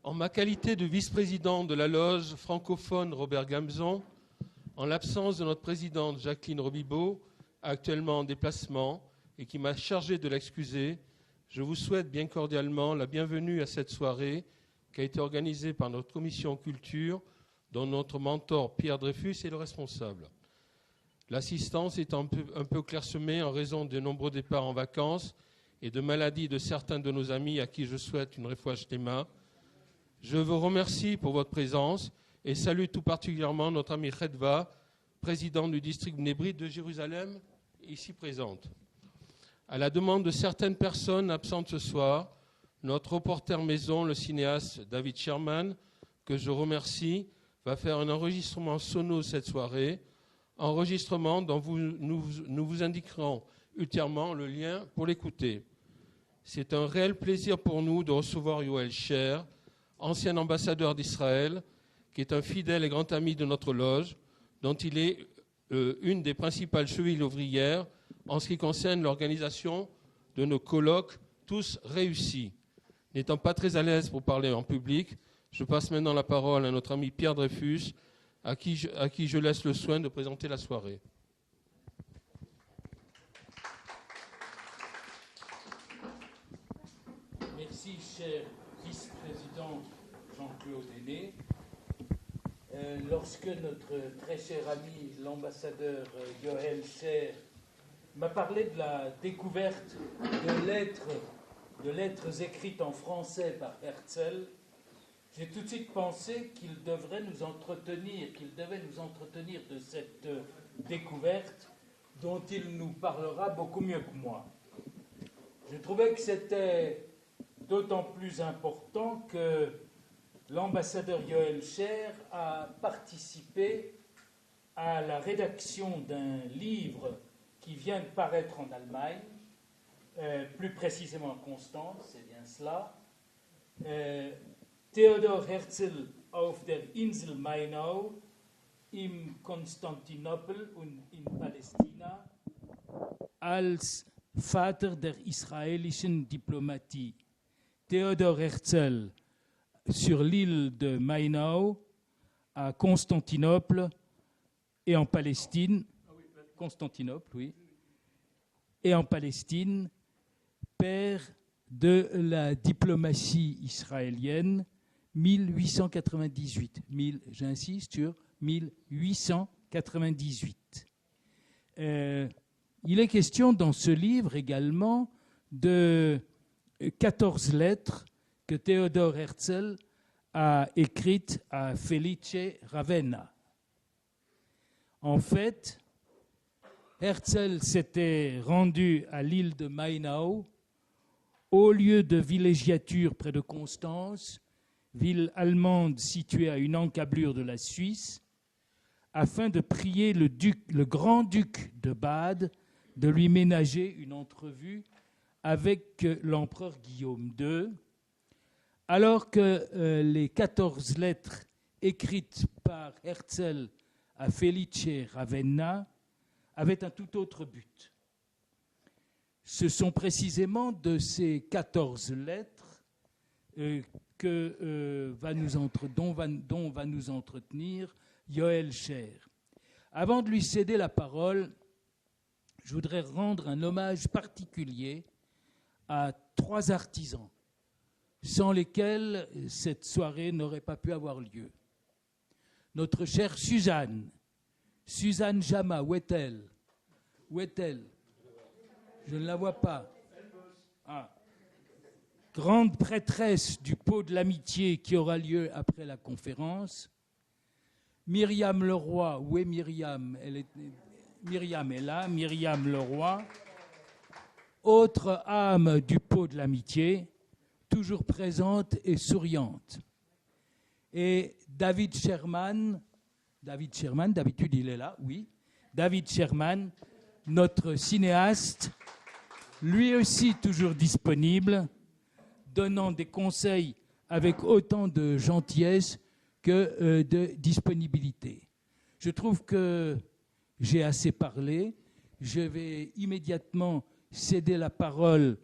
En ma qualité de vice-président de la loge francophone Robert Gamzon, en l'absence de notre présidente Jacqueline Robibaud, actuellement en déplacement et qui m'a chargé de l'excuser, je vous souhaite bien cordialement la bienvenue à cette soirée qui a été organisée par notre commission culture, dont notre mentor Pierre Dreyfus est le responsable. L'assistance est un peu clairsemée en raison de nombreux départs en vacances et de maladies de certains de nos amis à qui je souhaite une refouach Tema. Je vous remercie pour votre présence et salue tout particulièrement notre ami Khedva, président du district Bnei de Jérusalem, ici présente. À la demande de certaines personnes absentes ce soir, notre reporter maison, le cinéaste David Sherman, que je remercie, va faire un enregistrement sono cette soirée, enregistrement dont nous vous indiquerons ultérieurement le lien pour l'écouter. C'est un réel plaisir pour nous de recevoir Yoel Sher, ancien ambassadeur d'Israël, qui est un fidèle et grand ami de notre loge, dont il est une des principales chevilles ouvrières en ce qui concerne l'organisation de nos colloques, tous réussis. N'étant pas très à l'aise pour parler en public, je passe maintenant la parole à notre ami Pierre Dreyfus, à qui je laisse le soin de présenter la soirée. Merci, cher vice-président Jean-Claude Aîné. Lorsque notre très cher ami, l'ambassadeur Yoel Sher, m'a parlé de la découverte de lettres écrites en français par Herzl, j'ai tout de suite pensé qu'il devait nous entretenir de cette découverte dont il nous parlera beaucoup mieux que moi. Je trouvais que c'était d'autant plus important que l'ambassadeur Yoel Sher a participé à la rédaction d'un livre qui vient de paraître en Allemagne, plus précisément à Constance, c'est bien cela. Theodor Herzl auf der Insel Mainau, im Konstantinopel und in Palästina, als Vater der israélischen Diplomatie. Theodor Herzl sur l'île de Mainau, à Constantinople et en Palestine, Constantinople, oui, et en Palestine, père de la diplomatie israélienne, 1898. J'insiste sur 1898. Il est question dans ce livre également de 14 lettres que Theodor Herzl a écrites à Felice Ravenna. En fait, Herzl s'était rendu à l'île de Mainau, au lieu de villégiature près de Constance, ville allemande située à une encablure de la Suisse, afin de prier le grand-duc de Bade de lui ménager une entrevue avec l'empereur Guillaume II, alors que les 14 lettres écrites par Herzl à Felice Ravenna avaient un tout autre but. Ce sont précisément de ces 14 lettres dont va nous entretenir Yoel Sher. Avant de lui céder la parole, je voudrais rendre un hommage particulier à 3 artisans, sans lesquels cette soirée n'aurait pas pu avoir lieu. Notre chère Suzanne Jama, où est-elle? Je ne la vois pas. Ah. Grande prêtresse du pot de l'amitié qui aura lieu après la conférence. Myriam Leroy, où est Myriam? Myriam est là, Myriam Leroy. Autre âme du pot de l'amitié, toujours présente et souriante. Et David Sherman, d'habitude il est là, oui. David Sherman, notre cinéaste, lui aussi toujours disponible, donnant des conseils avec autant de gentillesse que de disponibilité. Je trouve que j'ai assez parlé. Je vais immédiatement céder la parole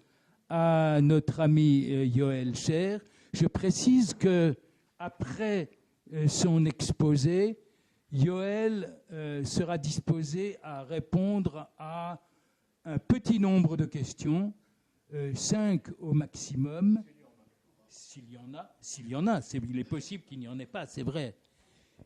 à notre ami Yoel Sher. Je précise que après son exposé, Yoël sera disposé à répondre à un petit nombre de questions, 5 au maximum, s'il y en a, il est possible qu'il n'y en ait pas, c'est vrai.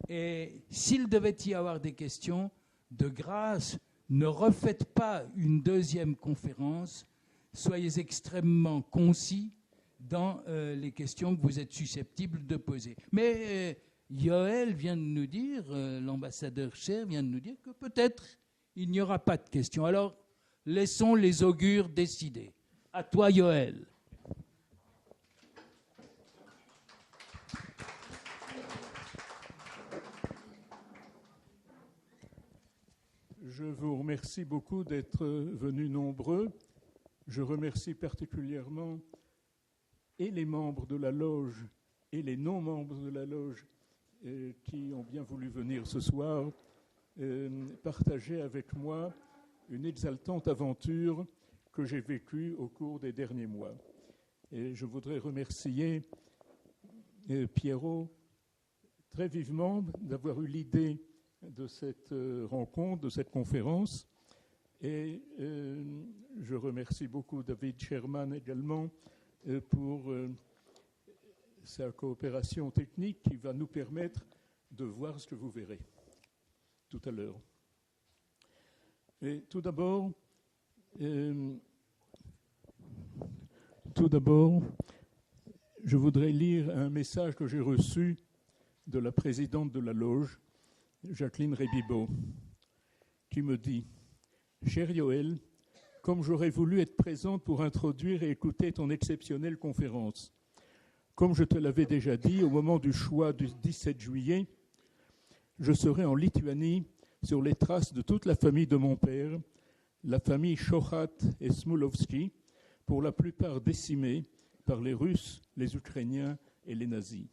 Et s'il devait y avoir des questions, de grâce, ne refaites pas une deuxième conférence, soyez extrêmement concis dans les questions que vous êtes susceptibles de poser. Mais Yoël vient de nous dire, l'ambassadeur Cher vient de nous dire que peut-être il n'y aura pas de questions. Alors, laissons les augures décider. À toi, Yoël. Je vous remercie beaucoup d'être venus nombreux. Je remercie particulièrement et les membres de la loge et les non-membres de la loge qui ont bien voulu venir ce soir partager avec moi une exaltante aventure que j'ai vécue au cours des derniers mois. Et je voudrais remercier Pierrot très vivement d'avoir eu l'idée de cette rencontre, de cette conférence. Et je remercie beaucoup David Sherman également pour sa coopération technique qui va nous permettre de voir ce que vous verrez tout à l'heure. Et tout d'abord, je voudrais lire un message que j'ai reçu de la présidente de la loge, Jacqueline Rebibeau, qui me dit « Cher Yoël, comme j'aurais voulu être présente pour introduire et écouter ton exceptionnelle conférence. Comme je te l'avais déjà dit, au moment du choix du 17 juillet, je serai en Lituanie sur les traces de toute la famille de mon père, la famille Shochat et Smulovski, pour la plupart décimée par les Russes, les Ukrainiens et les nazis.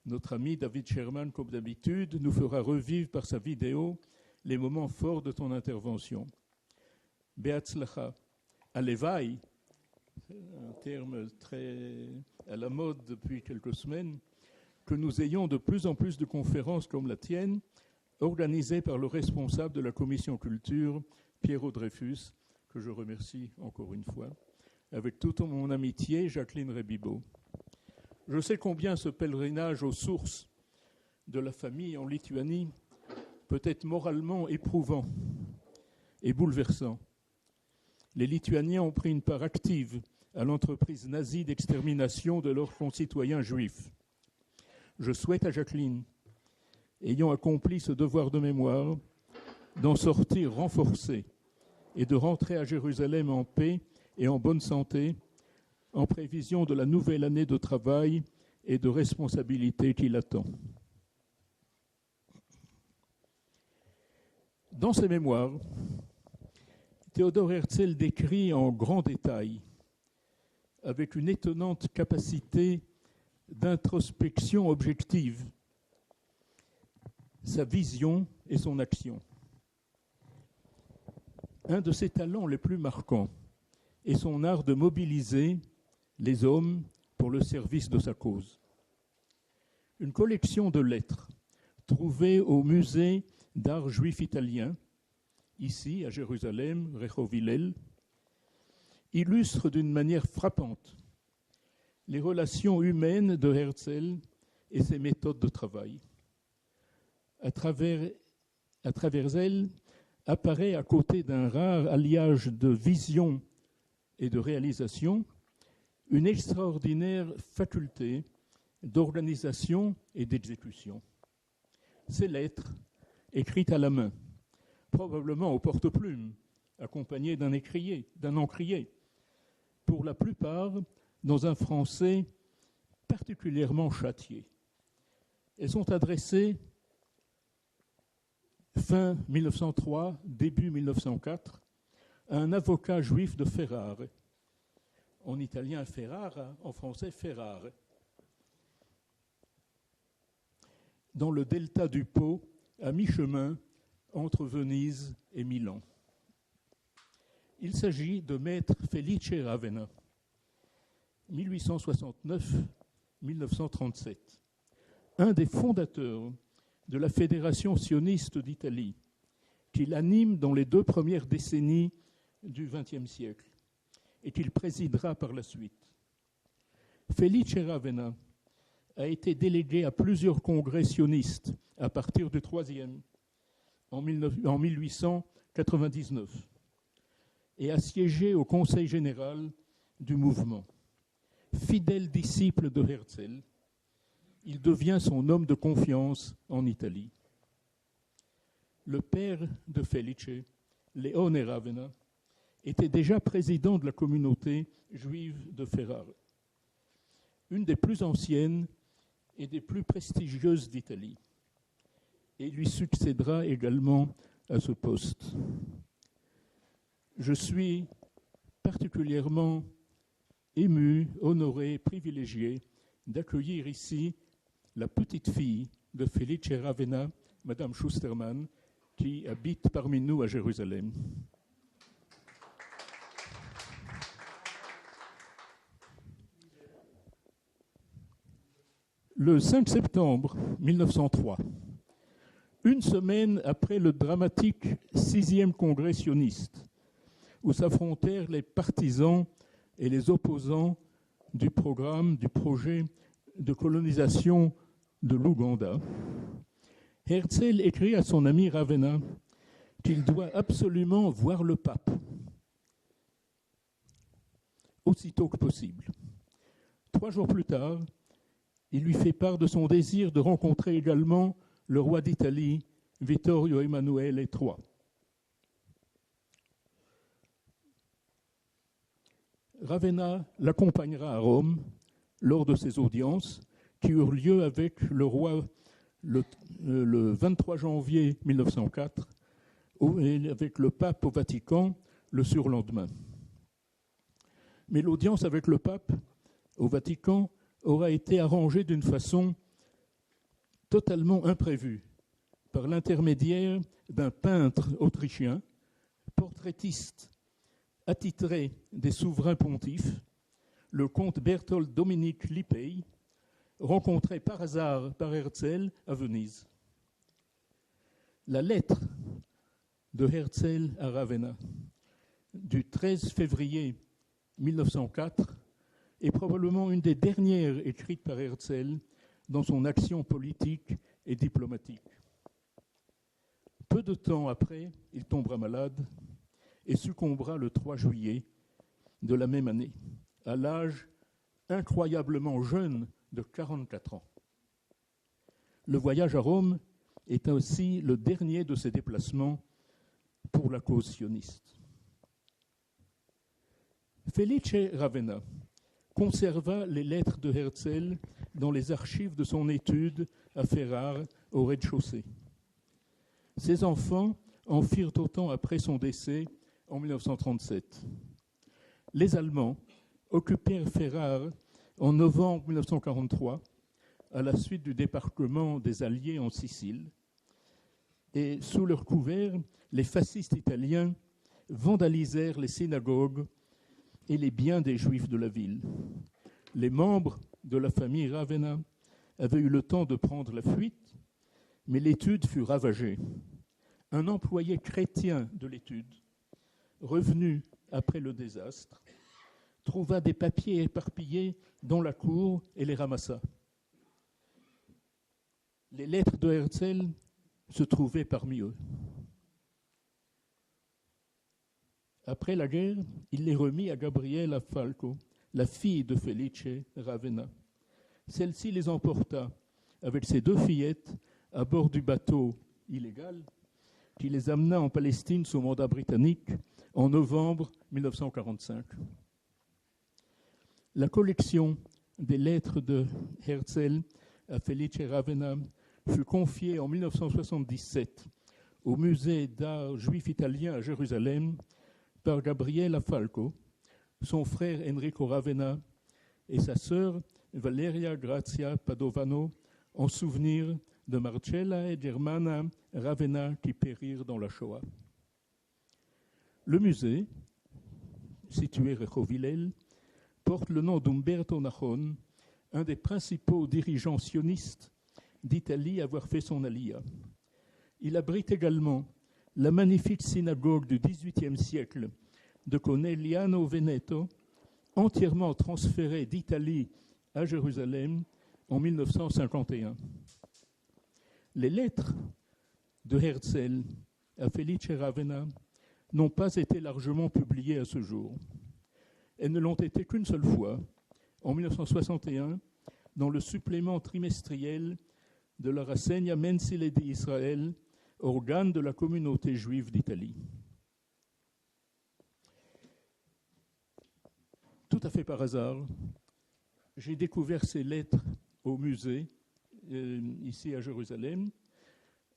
Notre ami David Sherman, comme d'habitude, nous fera revivre par sa vidéo les moments forts de ton intervention. Be'atzlacha, Alevaï, un terme très à la mode depuis quelques semaines, que nous ayons de plus en plus de conférences comme la tienne, organisées par le responsable de la commission culture, Pierrot Dreyfus, que je remercie encore une fois, avec toute mon amitié, Jacqueline Rebibeau. Je sais combien ce pèlerinage aux sources de la famille en Lituanie peut être moralement éprouvant et bouleversant. Les Lituaniens ont pris une part active à l'entreprise nazie d'extermination de leurs concitoyens juifs. Je souhaite à Jacqueline, ayant accompli ce devoir de mémoire, d'en sortir renforcée et de rentrer à Jérusalem en paix et en bonne santé, en prévision de la nouvelle année de travail et de responsabilité qui l'attend. Dans ses mémoires, Théodore Herzl décrit en grand détail, avec une étonnante capacité d'introspection objective, sa vision et son action. Un de ses talents les plus marquants est son art de mobiliser les hommes pour le service de sa cause. Une collection de lettres trouvées au musée d'art juif italien, ici à Jérusalem, Rehov Hillel, illustre d'une manière frappante les relations humaines de Herzl et ses méthodes de travail. À travers elles, apparaît à côté d'un rare alliage de vision et de réalisation, une extraordinaire faculté d'organisation et d'exécution. Ces lettres, écrites à la main, probablement au porte-plume, accompagnées d'un encrier, pour la plupart dans un français particulièrement châtié. Elles sont adressées fin 1903, début 1904, à un avocat juif de Ferrare. En italien Ferrara, en français Ferrare. Dans le delta du Pô, à mi-chemin entre Venise et Milan. Il s'agit de maître Felice Ravenna. 1869-1937, un des fondateurs de la Fédération sioniste d'Italie, qu'il anime dans les 2 premières décennies du XXe siècle et qu'il présidera par la suite. Felice Ravenna a été délégué à plusieurs congrès sionistes à partir du 3e en 1899 et a siégé au Conseil général du mouvement. Fidèle disciple de Herzl, il devient son homme de confiance en Italie. Le père de Felice, Leone Ravenna, était déjà président de la communauté juive de Ferrare, une des plus anciennes et des plus prestigieuses d'Italie, et lui succédera également à ce poste. Je suis particulièrement ému, honoré, privilégié d'accueillir ici la petite fille de Felice Ravenna, Madame Schustermann, qui habite parmi nous à Jérusalem. Le 5 septembre 1903, une semaine après le dramatique 6e congrès sioniste, où s'affrontèrent les partisans et les opposants du projet de colonisation de l'Ouganda, Herzl écrit à son ami Ravenna qu'il doit absolument voir le pape, aussitôt que possible. 3 jours plus tard, il lui fait part de son désir de rencontrer également le roi d'Italie, Vittorio Emanuele III. Ravenna l'accompagnera à Rome lors de ces audiences qui eurent lieu avec le roi le 23 janvier 1904 et avec le pape au Vatican le surlendemain. Mais l'audience avec le pape au Vatican aura été arrangée d'une façon totalement imprévue par l'intermédiaire d'un peintre autrichien, portraitiste attitré des souverains pontifes, le comte Berthold Dominique Lipey, rencontré par hasard par Herzl à Venise. La lettre de Herzl à Ravenna du 13 février 1904 est probablement une des dernières écrites par Herzl dans son action politique et diplomatique. Peu de temps après, il tombera malade et succombera le 3 juillet de la même année, à l'âge incroyablement jeune de 44 ans. Le voyage à Rome est aussi le dernier de ses déplacements pour la cause sioniste. Felice Ravenna conserva les lettres de Herzl dans les archives de son étude à Ferrare, au rez-de-chaussée. Ses enfants en firent autant après son décès en 1937. Les Allemands occupèrent Ferrare en novembre 1943, à la suite du débarquement des Alliés en Sicile. Et sous leur couvert, les fascistes italiens vandalisèrent les synagogues et les biens des Juifs de la ville. Les membres de la famille Ravenna avaient eu le temps de prendre la fuite, mais l'étude fut ravagée. Un employé chrétien de l'étude, revenu après le désastre, trouva des papiers éparpillés dans la cour et les ramassa. Les lettres de Herzl se trouvaient parmi eux. Après la guerre, il les remit à Gabriella Falco, la fille de Felice Ravenna. Celle-ci les emporta avec ses 2 fillettes à bord du bateau illégal qui les amena en Palestine sous mandat britannique en novembre 1945. La collection des lettres de Herzl à Felice Ravenna fut confiée en 1977 au Musée d'art juif italien à Jérusalem par Gabriella Falco, son frère Enrico Ravenna et sa sœur Valeria Grazia Padovano en souvenir de Marcella et Germana Ravenna qui périrent dans la Shoah. Le musée, situé à Recho Villel, porte le nom d'Umberto Nahon, un des principaux dirigeants sionistes d'Italie à avoir fait son alia. Il abrite également la magnifique synagogue du XVIIIe siècle de Conegliano Veneto, entièrement transférée d'Italie à Jérusalem en 1951. Les lettres de Herzl à Felice Ravenna n'ont pas été largement publiées à ce jour. Elles ne l'ont été qu'une seule fois, en 1961, dans le supplément trimestriel de la Rassegna Mensile di Israël, organe de la communauté juive d'Italie. Tout à fait par hasard, j'ai découvert ces lettres au musée, ici à Jérusalem,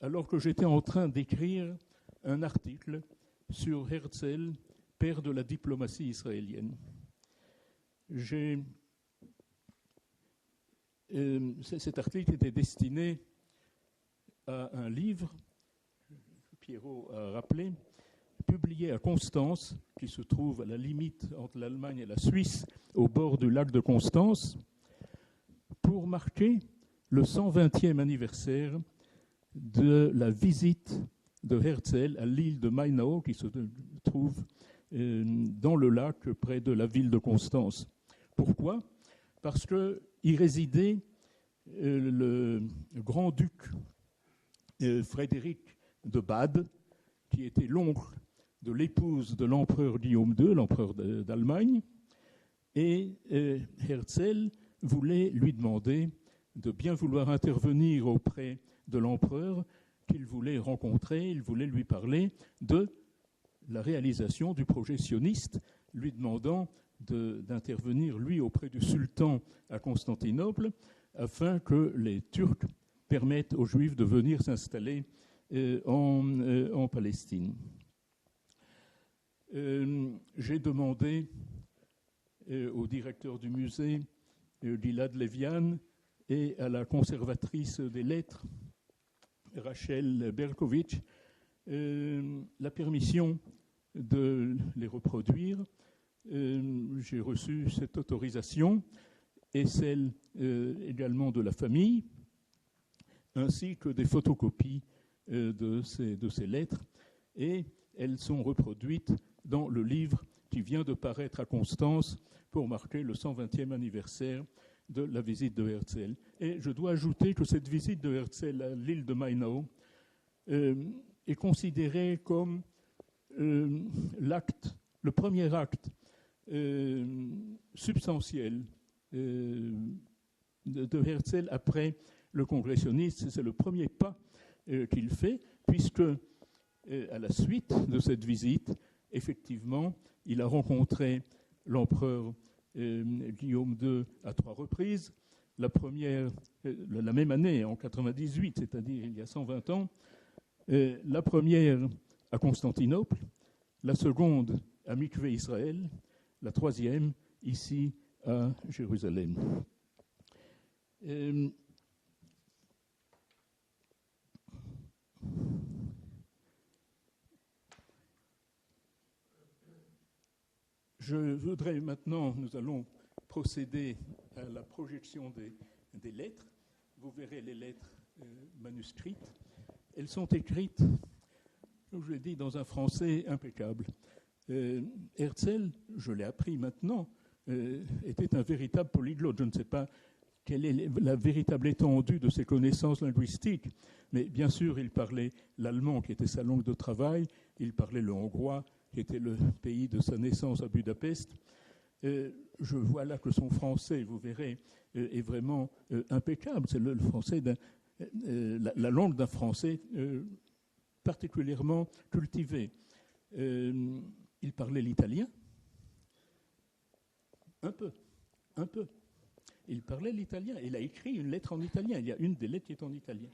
alors que j'étais en train d'écrire un article sur Herzl, père de la diplomatie israélienne. Cet article était destiné à un livre, Pierrot a rappelé, publié à Constance, qui se trouve à la limite entre l'Allemagne et la Suisse, au bord du lac de Constance, pour marquer le 120e anniversaire de la visite de Herzl à l'île de Mainau, qui se trouve dans le lac près de la ville de Constance. Pourquoi ? Parce qu'il résidait le grand-duc Frédéric de Bade, qui était l'oncle de l'épouse de l'empereur Guillaume II, l'empereur d'Allemagne, et Herzl voulait lui demander de bien vouloir intervenir auprès de l'empereur qu'il voulait rencontrer, il voulait lui parler de la réalisation du projet sioniste, lui demandant d'intervenir, lui, auprès du sultan à Constantinople, afin que les Turcs permettent aux Juifs de venir s'installer en Palestine. J'ai demandé au directeur du musée, Gilad Levian, et à la conservatrice des lettres, Rachel Berkovitch, la permission de les reproduire. J'ai reçu cette autorisation et celle également de la famille, ainsi que des photocopies de ces lettres, et elles sont reproduites dans le livre qui vient de paraître à Constance pour marquer le 120e anniversaire de la visite de Herzl. Et je dois ajouter que cette visite de Herzl à l'île de Mainau est considérée comme le premier acte substantiel de Herzl après le congrès sioniste. C'est le premier pas qu'il fait, puisque à la suite de cette visite, effectivement, il a rencontré l'empereur Guillaume II à 3 reprises. La première, la même année, en 98, c'est-à-dire il y a 120 ans. La première à Constantinople, la seconde à Mikvé Israël, la troisième ici à Jérusalem. Je voudrais maintenant, nous allons procéder à la projection des lettres. Vous verrez les lettres manuscrites. Elles sont écrites, comme je l'ai dit, dans un français impeccable. Herzl, je l'ai appris maintenant, était un véritable polyglotte. Je ne sais pas quelle est la véritable étendue de ses connaissances linguistiques, mais bien sûr, il parlait l'allemand, qui était sa langue de travail, il parlait le hongrois, qui était le pays de sa naissance à Budapest. Je vois là que son français, vous verrez, est vraiment impeccable. C'est le français la langue d'un français particulièrement cultivé. Il parlait l'italien, un peu. Il parlait l'italien. Il a écrit une lettre en italien. Il y a une des lettres qui est en italien.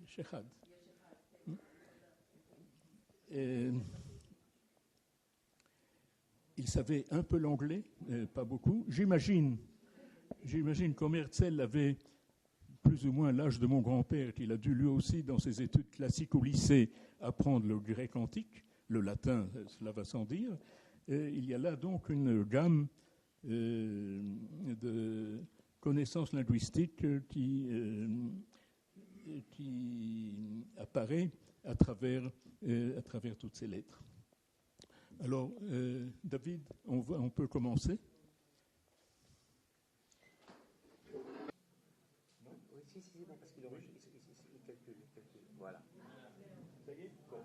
Shechad. Il savait un peu l'anglais, pas beaucoup. J'imagine comme Herzl avait plus ou moins l'âge de mon grand-père, qu'il a dû lui aussi, dans ses études classiques au lycée, apprendre le grec antique, le latin, cela va sans dire. Il y a là donc une gamme de connaissances linguistiques qui apparaît à travers toutes ces lettres. Alors, David, on peut commencer. Non, oui, si, bon, parce qu'il enregistre quelques. Voilà. Ça y est? Bon.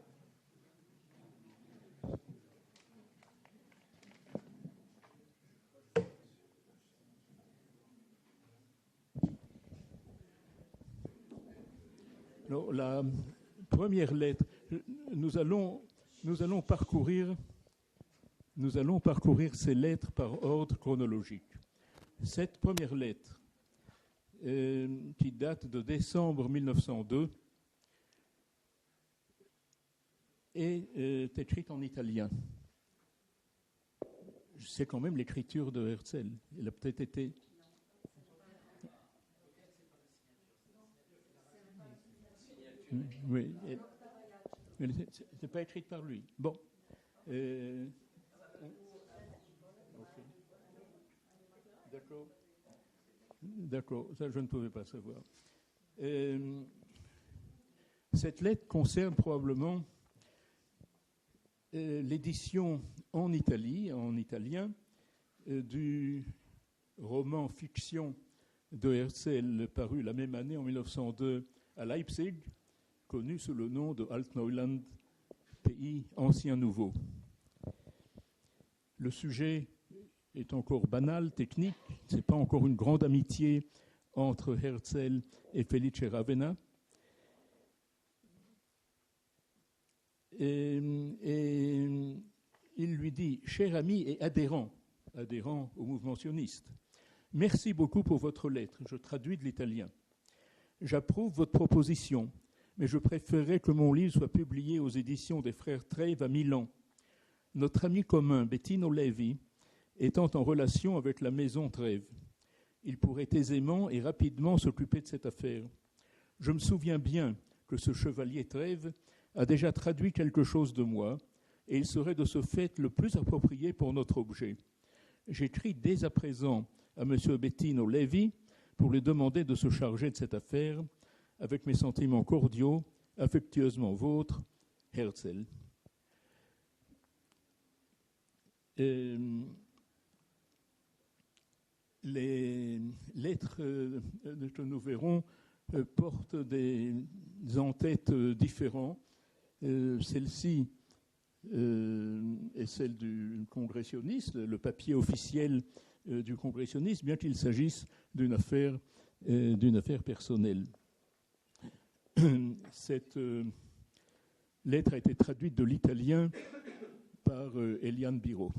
Alors, la première lettre, nous allons parcourir ces lettres par ordre chronologique. Cette première lettre, qui date de décembre 1902, est écrite en italien. C'est quand même l'écriture de Herzl. Elle a peut-être été... Oui, elle n'est pas écrite par lui. Bon. Okay. D'accord, ça je ne pouvais pas savoir. Cette lettre concerne probablement l'édition en Italie, en italien, du roman fiction de Herzl paru la même année, en 1902, à Leipzig, connu sous le nom de Altneuland, pays ancien nouveau. Le sujet est encore banal, technique. Ce n'est pas encore une grande amitié entre Herzl et Felice Ravenna. Et il lui dit, cher ami et adhérent au mouvement sioniste, merci beaucoup pour votre lettre. Je traduis de l'italien. J'approuve votre proposition, mais je préférerais que mon livre soit publié aux éditions des frères Trèves à Milan. Notre ami commun, Bettino Levi, étant en relation avec la maison Trèves, il pourrait aisément et rapidement s'occuper de cette affaire. Je me souviens bien que ce chevalier Trèves a déjà traduit quelque chose de moi, et il serait de ce fait le plus approprié pour notre objet. J'écris dès à présent à M. Bettino Levi pour lui demander de se charger de cette affaire, avec mes sentiments cordiaux, affectueusement vôtres, Herzl. Les lettres que nous verrons portent des en-têtes différents. Celle-ci est celle du congressionniste, le papier officiel du congressionniste, bien qu'il s'agisse d'une affaire personnelle. Cette lettre a été traduite de l'italien par Eliane Biro.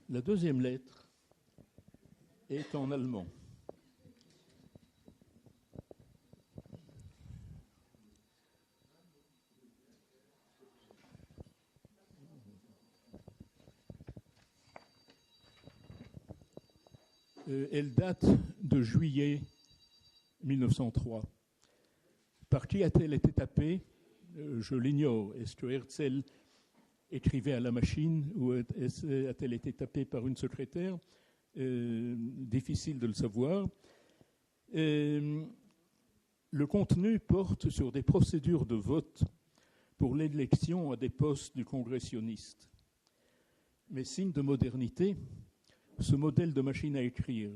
La deuxième lettre est en allemand. Elle date de juillet 1903. Par qui a-t-elle été tapée? Je l'ignore. Est-ce que Herzl écrivait à la machine ou a-t-elle été tapée par une secrétaire? Difficile de le savoir. Le contenu porte sur des procédures de vote pour l'élection à des postes du congressionniste. Mais signe de modernité, ce modèle de machine à écrire,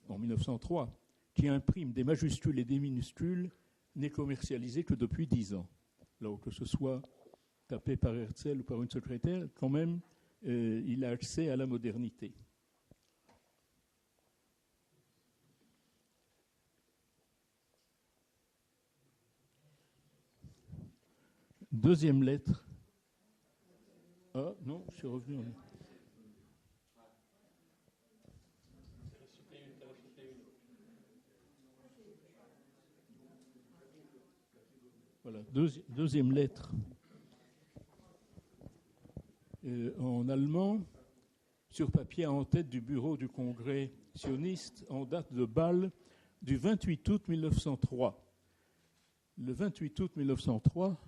en 1903, qui imprime des majuscules et des minuscules, n'est commercialisé que depuis 10 ans. Alors que ce soit tapé par Herzl ou par une secrétaire, quand même, il a accès à la modernité. Deuxième lettre. Ah non, je suis revenu. Voilà, deuxième lettre en allemand sur papier en tête du bureau du Congrès sioniste en date de Bâle du 28 août 1903. Le 28 août 1903,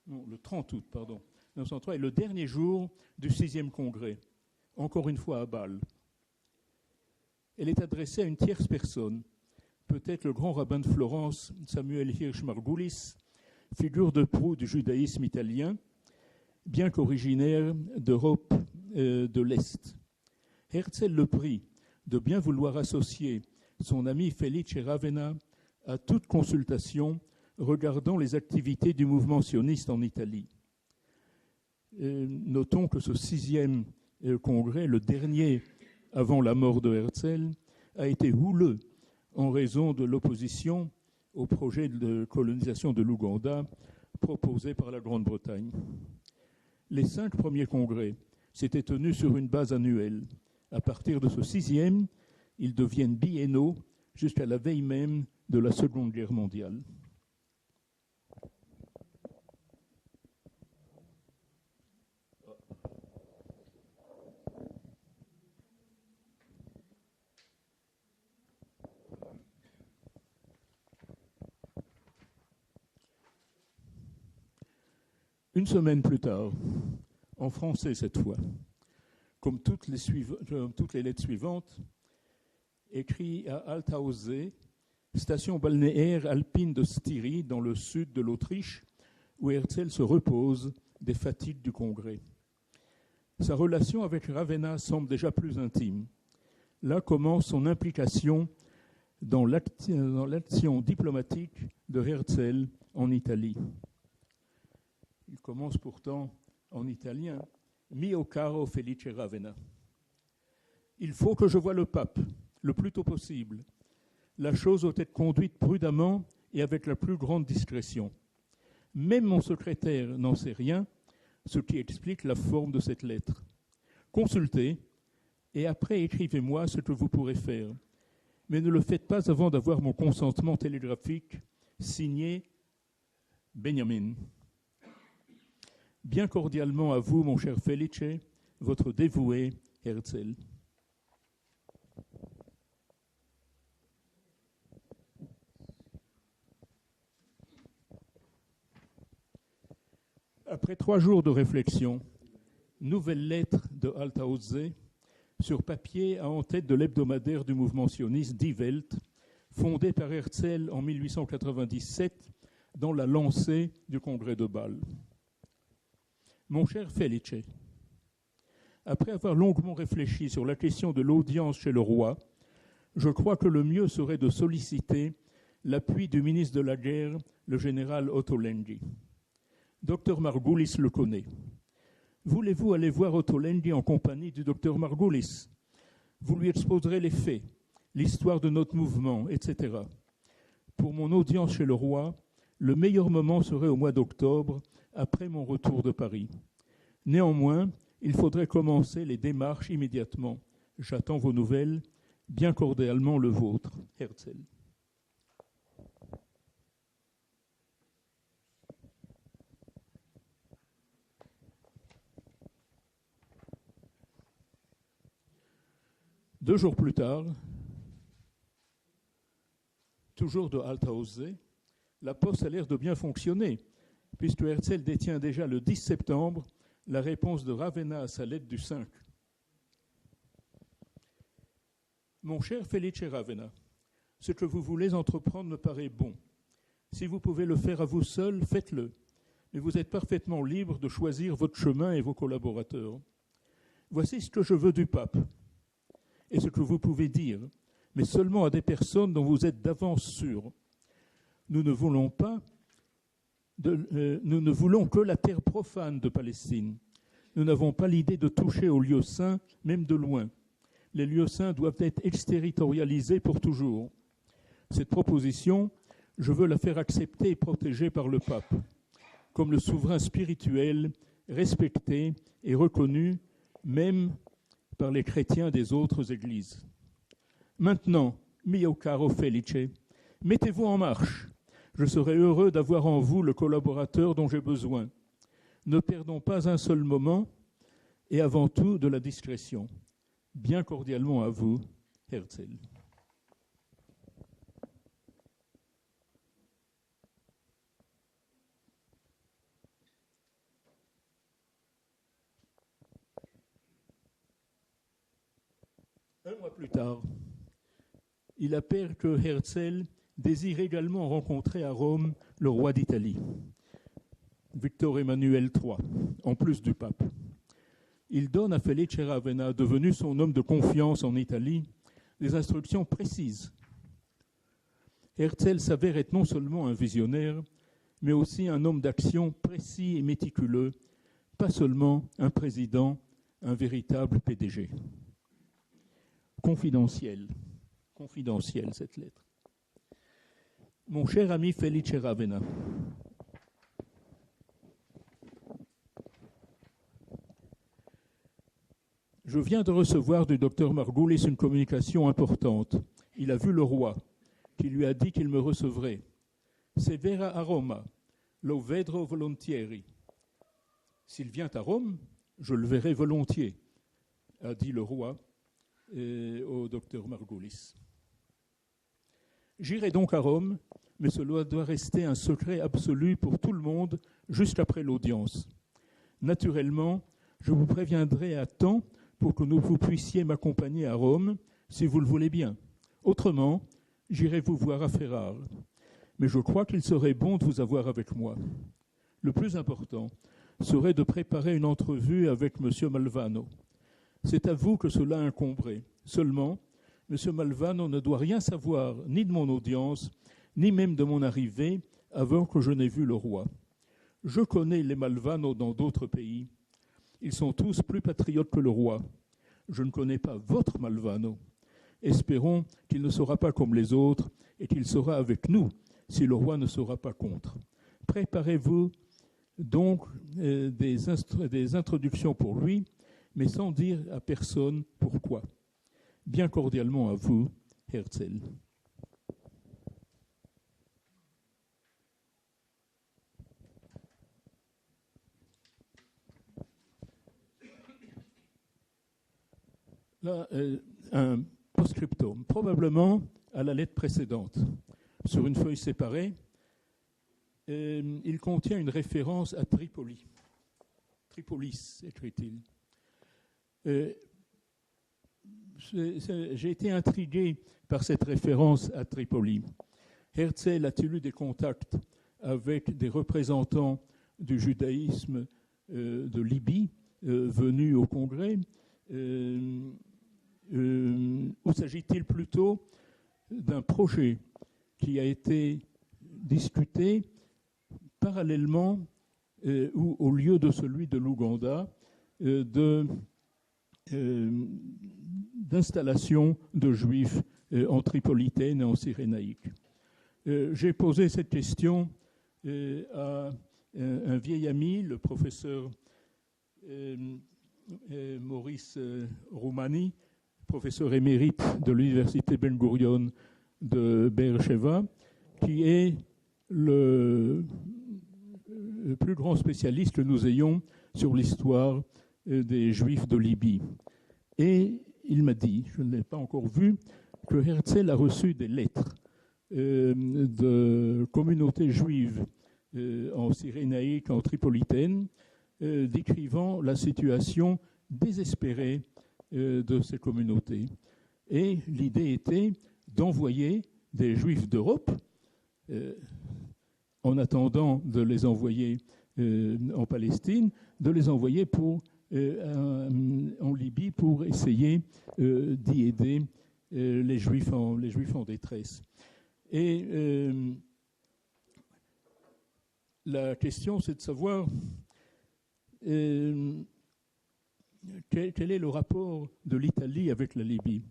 non, le 30 août, pardon, 1903 est le dernier jour du 6e congrès, encore une fois à Bâle. Elle est adressée à une tierce personne, peut-être le grand rabbin de Florence, Samuel Hirsch Margulis, figure de proue du judaïsme italien, bien qu'originaire d'Europe de l'Est. Herzl le prie de bien vouloir associer son ami Felice Ravenna à toute consultation regardant les activités du mouvement sioniste en Italie. Notons que ce 6e congrès, le dernier avant la mort de Herzl, a été houleux en raison de l'opposition au projet de colonisation de l'Ouganda proposé par la Grande-Bretagne. Les 5 premiers congrès s'étaient tenus sur une base annuelle. À partir de ce 6e, ils deviennent biennaux jusqu'à la veille même de la Seconde Guerre mondiale. Une semaine plus tard, en français cette fois, comme toutes les lettres suivantes, écrit à Althausee, station balnéaire alpine de Styrie, dans le sud de l'Autriche, où Herzl se repose des fatigues du congrès. Sa relation avec Ravenna semble déjà plus intime. Là commence son implication dans l'action diplomatique de Herzl en Italie. Il commence pourtant en italien « Mio caro Felice Ravenna ». Il faut que je voie le pape le plus tôt possible. La chose doit être conduite prudemment et avec la plus grande discrétion. Même mon secrétaire n'en sait rien, ce qui explique la forme de cette lettre. Consultez et après écrivez-moi ce que vous pourrez faire. Mais ne le faites pas avant d'avoir mon consentement télégraphique signé Benjamin. Bien cordialement à vous, mon cher Felice, votre dévoué Herzl. Après 3 jours de réflexion, nouvelle lettre de Althausee sur papier en tête de l'hebdomadaire du mouvement sioniste Die Welt, fondé par Herzl en 1897 dans la lancée du congrès de Bâle. Mon cher Felice, après avoir longuement réfléchi sur la question de l'audience chez le roi, je crois que le mieux serait de solliciter l'appui du ministre de la Guerre, le général Ottolenghi. Dr Margulis le connaît. Voulez-vous aller voir Ottolenghi en compagnie du docteur Margulis? Vous lui exposerez les faits, l'histoire de notre mouvement, etc. Pour mon audience chez le roi, le meilleur moment serait au mois d'octobre, après mon retour de Paris. Néanmoins, il faudrait commencer les démarches immédiatement. J'attends vos nouvelles, bien cordialement le vôtre, Herzl. Deux jours plus tard, toujours de Althausee, la poste a l'air de bien fonctionner, puisque Herzl détient déjà le 10 septembre la réponse de Ravenna à sa lettre du 5. Mon cher Felice Ravenna, ce que vous voulez entreprendre me paraît bon. Si vous pouvez le faire à vous seul, faites-le. Mais vous êtes parfaitement libre de choisir votre chemin et vos collaborateurs. Voici ce que je veux du pape et ce que vous pouvez dire, mais seulement à des personnes dont vous êtes d'avance sûr. Nous ne voulons que la terre profane de Palestine. Nous n'avons pas l'idée de toucher aux lieux saints, même de loin. Les lieux saints doivent être exterritorialisés pour toujours. Cette proposition, je veux la faire accepter et protéger par le pape, comme le souverain spirituel, respecté et reconnu, même par les chrétiens des autres églises. Maintenant, mio caro Felice, mettez-vous en marche. Je serai heureux d'avoir en vous le collaborateur dont j'ai besoin. Ne perdons pas un seul moment. et avant tout de la discrétion. Bien cordialement à vous, Herzl. Un mois plus tard, il appert que Herzl désire également rencontrer à Rome le roi d'Italie, Victor Emmanuel III, en plus du pape. Il donne à Felice Ravenna, devenu son homme de confiance en Italie, des instructions précises. Herzl s'avère être non seulement un visionnaire, mais aussi un homme d'action précis et méticuleux, pas seulement un président, un véritable PDG. Confidentielle cette lettre. Mon cher ami Felice Ravenna, je viens de recevoir du docteur Margulis une communication importante. Il a vu le roi, qui lui a dit qu'il me recevrait. Se verrà a Roma, lo vedrò volentieri. S'il vient à Rome, je le verrai volontiers, a dit le roi au docteur Margulis. J'irai donc à Rome, mais cela doit rester un secret absolu pour tout le monde juste après l'audience. Naturellement, je vous préviendrai à temps pour que vous puissiez m'accompagner à Rome, si vous le voulez bien. Autrement, j'irai vous voir à Ferrare. Mais je crois qu'il serait bon de vous avoir avec moi. Le plus important serait de préparer une entrevue avec M. Malvano. C'est à vous que cela incomberait. Seulement, M. Malvano ne doit rien savoir ni de mon audience, ni même de mon arrivée, avant que je n'ai vu le roi. Je connais les Malvano dans d'autres pays. Ils sont tous plus patriotes que le roi. Je ne connais pas votre Malvano. Espérons qu'il ne sera pas comme les autres et qu'il sera avec nous si le roi ne sera pas contre. Préparez-vous donc des introductions pour lui, mais sans dire à personne pourquoi. Bien cordialement à vous, Herzl. Là, un post-scriptum, probablement à la lettre précédente. Sur une feuille séparée, il contient une référence à Tripoli. Tripolis, écrit-il. J'ai été intrigué par cette référence à Tripoli. Herzl a-t-il eu des contacts avec des représentants du judaïsme de Libye venus au Congrès ou s'agit-il plutôt d'un projet qui a été discuté parallèlement ou au lieu de celui de l'Ouganda d'installation de juifs en Tripolitaine et en Cyrénaïque. J'ai posé cette question à un vieil ami, le professeur Maurice Roumani, professeur émérite de l'université Ben Gurion de Beersheva, qui est le plus grand spécialiste que nous ayons sur l'histoire des Juifs de Libye. Et il m'a dit, je ne l'ai pas encore vu, que Herzl a reçu des lettres de communautés juives en Cyrénaïque, en Tripolitaine, décrivant la situation désespérée de ces communautés. Et l'idée était d'envoyer des Juifs d'Europe, en attendant de les envoyer en Palestine, de les envoyer en Libye pour essayer d'y aider les Juifs en détresse. Et la question, c'est de savoir quel est le rapport de l'Italie avec la Libye.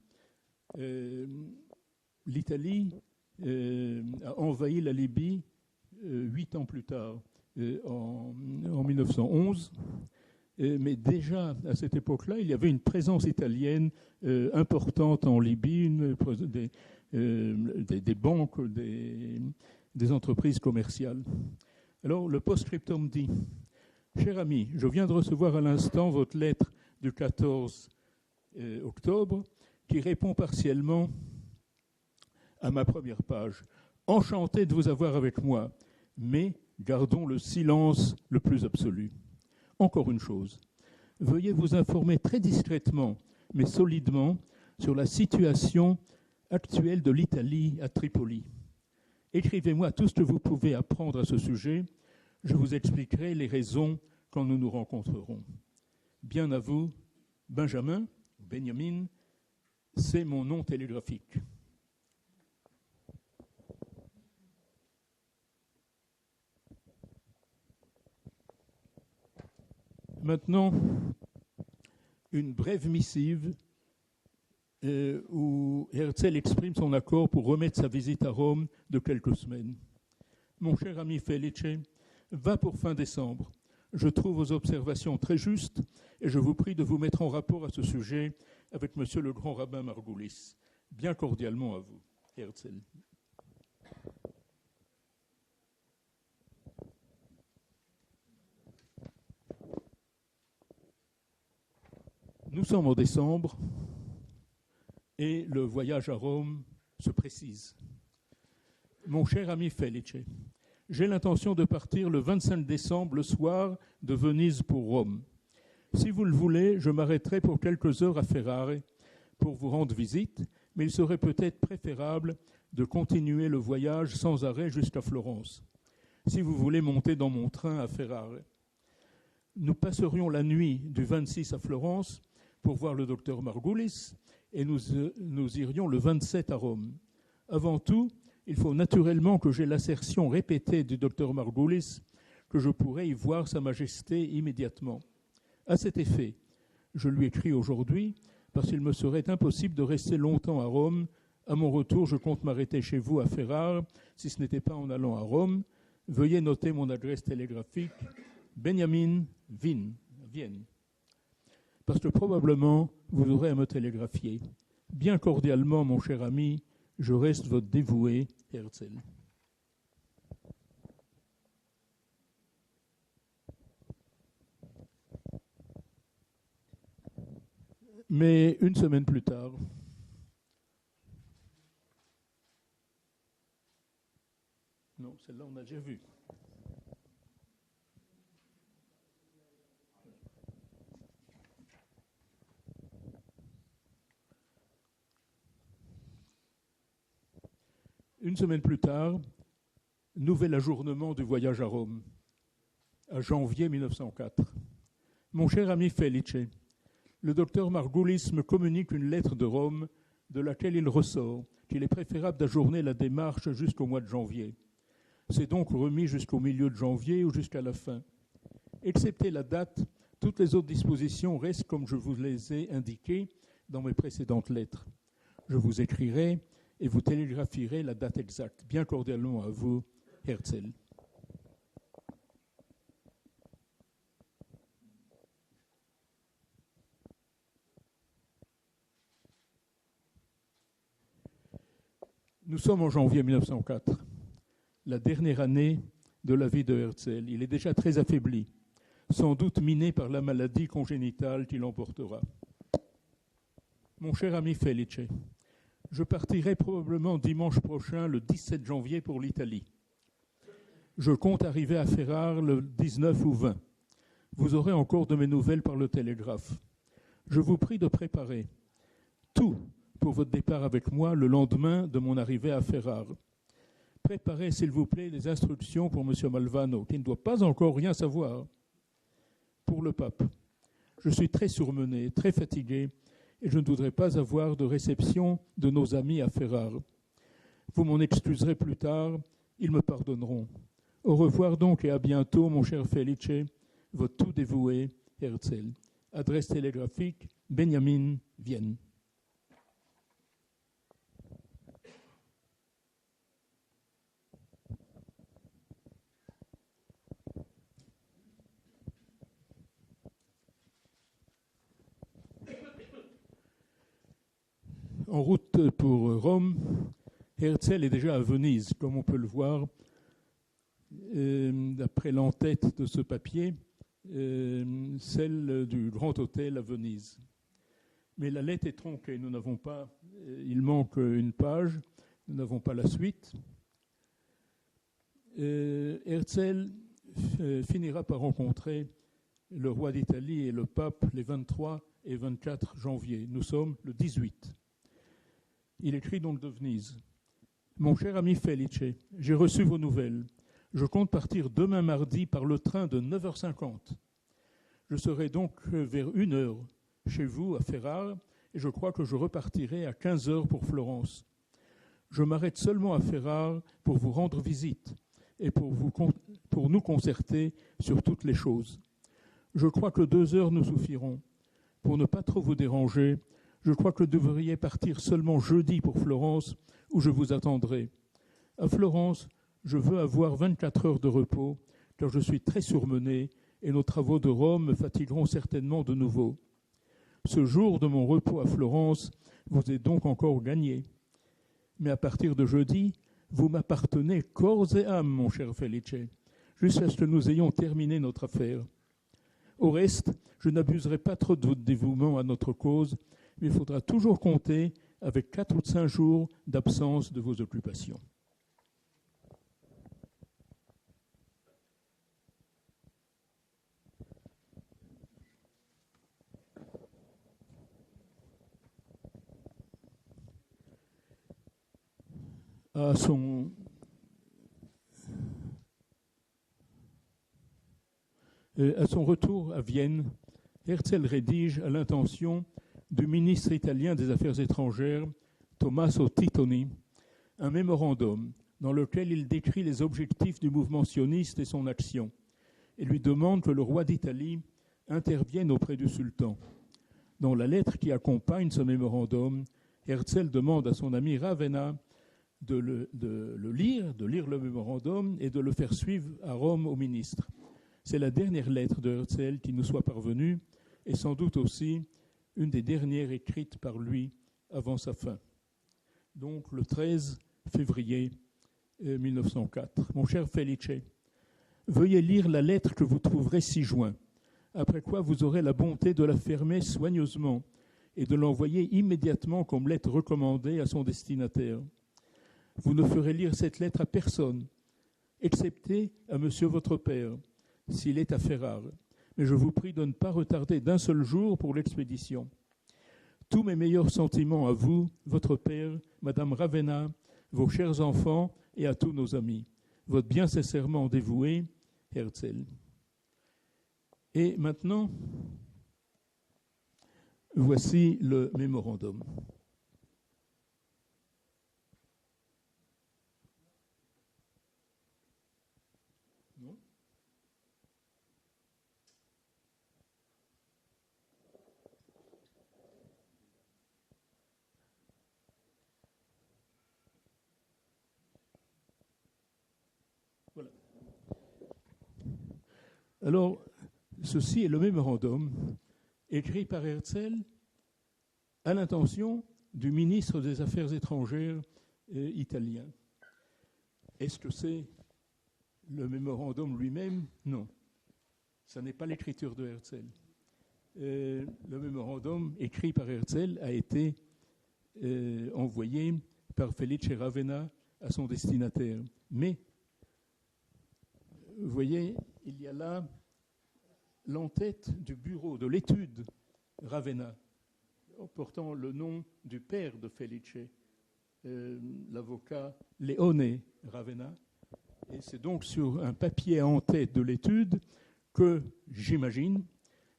L'Italie a envahi la Libye 8 ans plus tard, en 1911. Mais déjà, à cette époque-là, il y avait une présence italienne importante en Libye, des banques, des entreprises commerciales. Alors, le post-scriptum dit « Cher ami, je viens de recevoir à l'instant votre lettre du 14 octobre, qui répond partiellement à ma première page. Enchanté de vous avoir avec moi, mais gardons le silence le plus absolu. Encore une chose, veuillez vous informer très discrètement, mais solidement, sur la situation actuelle de l'Italie à Tripoli. Écrivez-moi tout ce que vous pouvez apprendre à ce sujet. Je vous expliquerai les raisons quand nous nous rencontrerons. Bien à vous, Benjamin, Benjamin, c'est mon nom télégraphique. Maintenant, une brève missive où Herzl exprime son accord pour remettre sa visite à Rome de quelques semaines. Mon cher ami Felice, va pour fin décembre. Je trouve vos observations très justes et je vous prie de vous mettre en rapport à ce sujet avec monsieur le grand rabbin Margulis. Bien cordialement à vous, Herzl. Nous sommes en décembre et le voyage à Rome se précise. Mon cher ami Felice, j'ai l'intention de partir le 25 décembre, le soir, de Venise pour Rome. Si vous le voulez, je m'arrêterai pour quelques heures à Ferrare pour vous rendre visite, mais il serait peut-être préférable de continuer le voyage sans arrêt jusqu'à Florence. Si vous voulez monter dans mon train à Ferrare. Nous passerions la nuit du 26 à Florence pour voir le docteur Margulis et nous irions le 27 à Rome. Avant tout, il faut naturellement que j'aie l'assertion répétée du docteur Margulis que je pourrai y voir Sa Majesté immédiatement. À cet effet, je lui écris aujourd'hui parce qu'il me serait impossible de rester longtemps à Rome. À mon retour, je compte m'arrêter chez vous à Ferrare, si ce n'était pas en allant à Rome. Veuillez noter mon adresse télégraphique, Benjamin, Vienne. Parce que probablement, vous aurez à me télégraphier. Bien cordialement, mon cher ami, je reste votre dévoué, Herzl. Mais une semaine plus tard, non, celle-là on a déjà vu. Une semaine plus tard, nouvel ajournement du voyage à Rome, à janvier 1904. Mon cher ami Felice, le docteur Margulis me communique une lettre de Rome de laquelle il ressort qu'il est préférable d'ajourner la démarche jusqu'au mois de janvier. C'est donc remis jusqu'au milieu de janvier ou jusqu'à la fin. Excepté la date, toutes les autres dispositions restent comme je vous les ai indiquées dans mes précédentes lettres. Je vous écrirai et vous télégraphierez la date exacte. Bien cordialement à vous, Herzl. Nous sommes en janvier 1904, la dernière année de la vie de Herzl. Il est déjà très affaibli, sans doute miné par la maladie congénitale qui l'emportera. Mon cher ami Felice, je partirai probablement dimanche prochain, le 17 janvier, pour l'Italie. Je compte arriver à Ferrare le 19 ou 20. Vous aurez encore de mes nouvelles par le télégraphe. Je vous prie de préparer tout pour votre départ avec moi le lendemain de mon arrivée à Ferrare. Préparez, s'il vous plaît, les instructions pour M. Malvano, qui ne doit pas encore rien savoir. Pour le pape, je suis très surmené, très fatigué, et je ne voudrais pas avoir de réception de nos amis à Ferrare. Vous m'en excuserez plus tard, ils me pardonneront. Au revoir donc et à bientôt, mon cher Felice, votre tout dévoué Herzl. Adresse télégraphique, Benjamin, Vienne. En route pour Rome, Herzl est déjà à Venise, comme on peut le voir d'après l'entête de ce papier. celle du Grand Hôtel à Venise. Mais la lettre est tronquée, nous n'avons pas, il manque une page, nous n'avons pas la suite. Herzl finira par rencontrer le roi d'Italie et le pape les 23 et 24 janvier. Nous sommes le 18. Il écrit donc de Venise. « Mon cher ami Felice, j'ai reçu vos nouvelles. Je compte partir demain mardi par le train de 9h50. Je serai donc vers 1h chez vous à Ferrare et je crois que je repartirai à 15h pour Florence. Je m'arrête seulement à Ferrare pour vous rendre visite et pour nous concerter sur toutes les choses. Je crois que 2 heures nous suffiront. Pour ne pas trop vous déranger, je crois que vous devriez partir seulement jeudi pour Florence, où je vous attendrai. À Florence, je veux avoir 24 heures de repos, car je suis très surmené et nos travaux de Rome me fatigueront certainement de nouveau. Ce jour de mon repos à Florence vous est donc encore gagné. Mais à partir de jeudi, vous m'appartenez corps et âme, mon cher Felice, jusqu'à ce que nous ayons terminé notre affaire. Au reste, je n'abuserai pas trop de votre dévouement à notre cause, mais il faudra toujours compter avec 4 ou 5 jours d'absence de vos occupations. À son retour à Vienne, Herzl rédige à l'intention du ministre italien des Affaires étrangères, Tommaso Titoni, un mémorandum dans lequel il décrit les objectifs du mouvement sioniste et son action, et lui demande que le roi d'Italie intervienne auprès du sultan. Dans la lettre qui accompagne ce mémorandum, Herzl demande à son ami Ravenna de lire le mémorandum et de le faire suivre à Rome au ministre. C'est la dernière lettre de Herzl qui nous soit parvenue et sans doute aussi une des dernières écrites par lui avant sa fin. Donc le 13 février 1904. Mon cher Felice, veuillez lire la lettre que vous trouverez ci-joint, après quoi vous aurez la bonté de la fermer soigneusement et de l'envoyer immédiatement comme lettre recommandée à son destinataire. Vous ne ferez lire cette lettre à personne, excepté à monsieur votre père, s'il est à Ferrare. Mais je vous prie de ne pas retarder d'un seul jour pour l'expédition. Tous mes meilleurs sentiments à vous, votre père, madame Ravenna, vos chers enfants et à tous nos amis. Votre bien sincèrement dévoué, Herzl. Et maintenant, voici le mémorandum. Voilà. Alors, ceci est le mémorandum écrit par Herzl à l'intention du ministre des Affaires étrangères italien. Est-ce que c'est le mémorandum lui-même? Non. Ce n'est pas l'écriture de Herzl. Le mémorandum écrit par Herzl a été envoyé par Felice Ravenna à son destinataire. Mais, vous voyez, il y a là l'entête du bureau de l'étude Ravenna, portant le nom du père de Felice, l'avocat Leone Ravenna. Et c'est donc sur un papier en tête de l'étude que, j'imagine,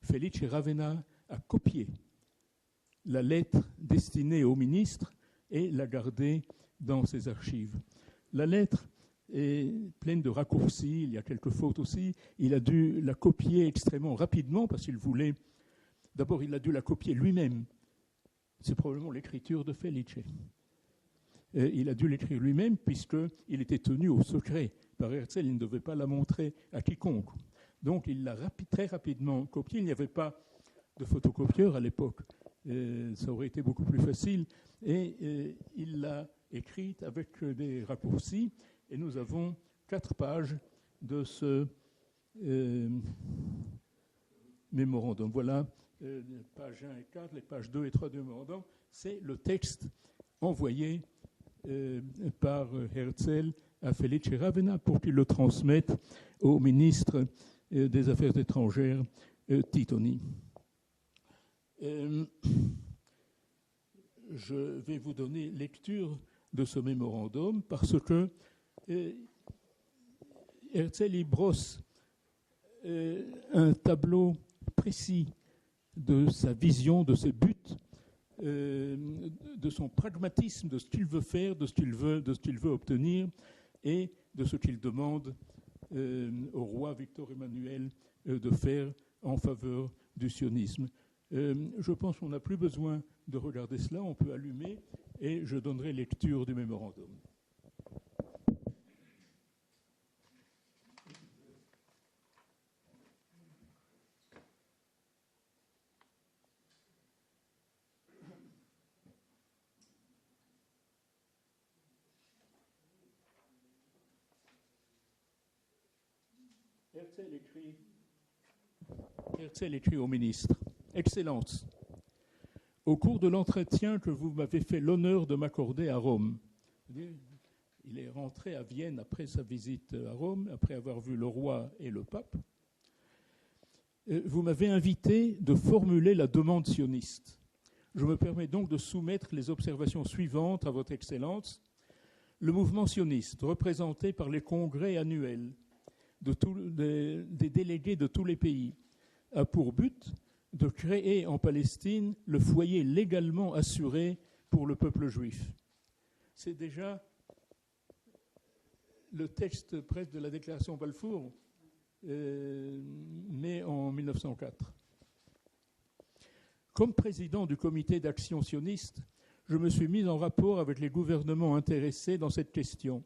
Felice Ravenna a copié la lettre destinée au ministre et l'a gardée dans ses archives. La lettre est pleine de raccourcis, il y a quelques fautes aussi. Il a dû la copier extrêmement rapidement parce qu'il voulait... D'abord, il a dû la copier lui-même. C'est probablement l'écriture de Felice. Il a dû l'écrire lui-même puisqu'il était tenu au secret par Herzl. Il ne devait pas la montrer à quiconque. Donc, il l'a très rapidement copiée. Il n'y avait pas de photocopieur à l'époque. Ça aurait été beaucoup plus facile. Et il l'a écrite avec des raccourcis. Et nous avons 4 pages de mémorandum. Voilà, les pages 1 et 4, les pages 2 et 3 du mémorandum. C'est le texte envoyé par Herzl à Felice Ravenna pour qu'il le transmette au ministre des Affaires étrangères, Titoni. Je vais vous donner lecture de ce mémorandum parce que Herzl y brosse un tableau précis de sa vision, de ses buts, de son pragmatisme, de ce qu'il veut faire, de ce qu'il veut obtenir et de ce qu'il demande au roi Victor Emmanuel de faire en faveur du sionisme. Je pense qu'on n'a plus besoin de regarder cela, on peut allumer et je donnerai lecture du mémorandum. Herzl écrit au ministre. Excellence, au cours de l'entretien que vous m'avez fait l'honneur de m'accorder à Rome, il est rentré à Vienne après sa visite à Rome, après avoir vu le roi et le pape, vous m'avez invité de formuler la demande sioniste. Je me permets donc de soumettre les observations suivantes à votre Excellence. Le mouvement sioniste, représenté par les congrès annuels des délégués de tous les pays, a pour but de créer en Palestine le foyer légalement assuré pour le peuple juif. C'est déjà le texte presque de la déclaration Balfour, né en 1904. Comme président du comité d'action sioniste, je me suis mis en rapport avec les gouvernements intéressés dans cette question.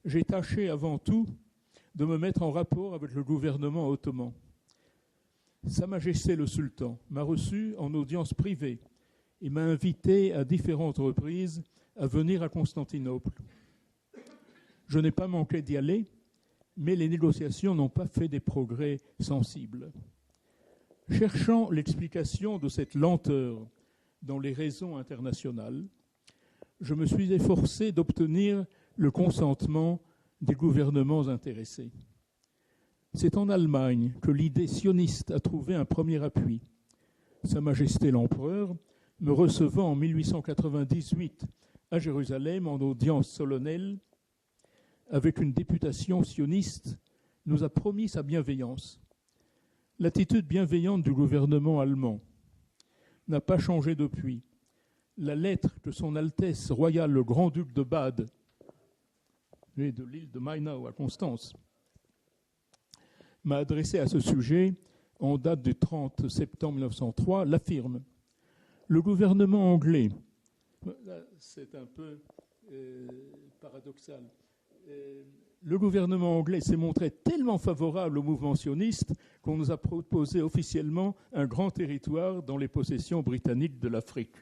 J'ai tâché avant tout de me mettre en rapport avec le gouvernement ottoman. Sa Majesté le Sultan m'a reçu en audience privée et m'a invité à différentes reprises à venir à Constantinople. Je n'ai pas manqué d'y aller, mais les négociations n'ont pas fait des progrès sensibles. Cherchant l'explication de cette lenteur dans les raisons internationales, je me suis efforcé d'obtenir le consentement des gouvernements intéressés. C'est en Allemagne que l'idée sioniste a trouvé un premier appui. Sa Majesté l'Empereur, me recevant en 1898 à Jérusalem en audience solennelle, avec une députation sioniste, nous a promis sa bienveillance. L'attitude bienveillante du gouvernement allemand n'a pas changé depuis. La lettre que son Altesse royale le Grand-Duc de Bade, de l'île de Mainau à Constance, m'a adressé à ce sujet en date du 30 septembre 1903, l'affirme. Le gouvernement anglais, c'est un peu paradoxal, le gouvernement anglais s'est montré tellement favorable au mouvement sioniste qu'on nous a proposé officiellement un grand territoire dans les possessions britanniques de l'Afrique.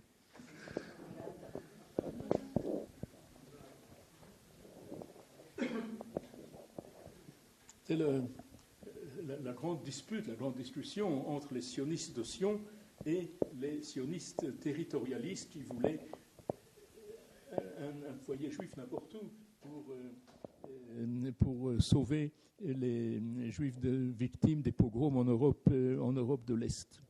C'est la grande dispute, la grande discussion entre les sionistes de Sion et les sionistes territorialistes qui voulaient un foyer juif n'importe où pour sauver les juifs victimes des pogroms en Europe de l'Est.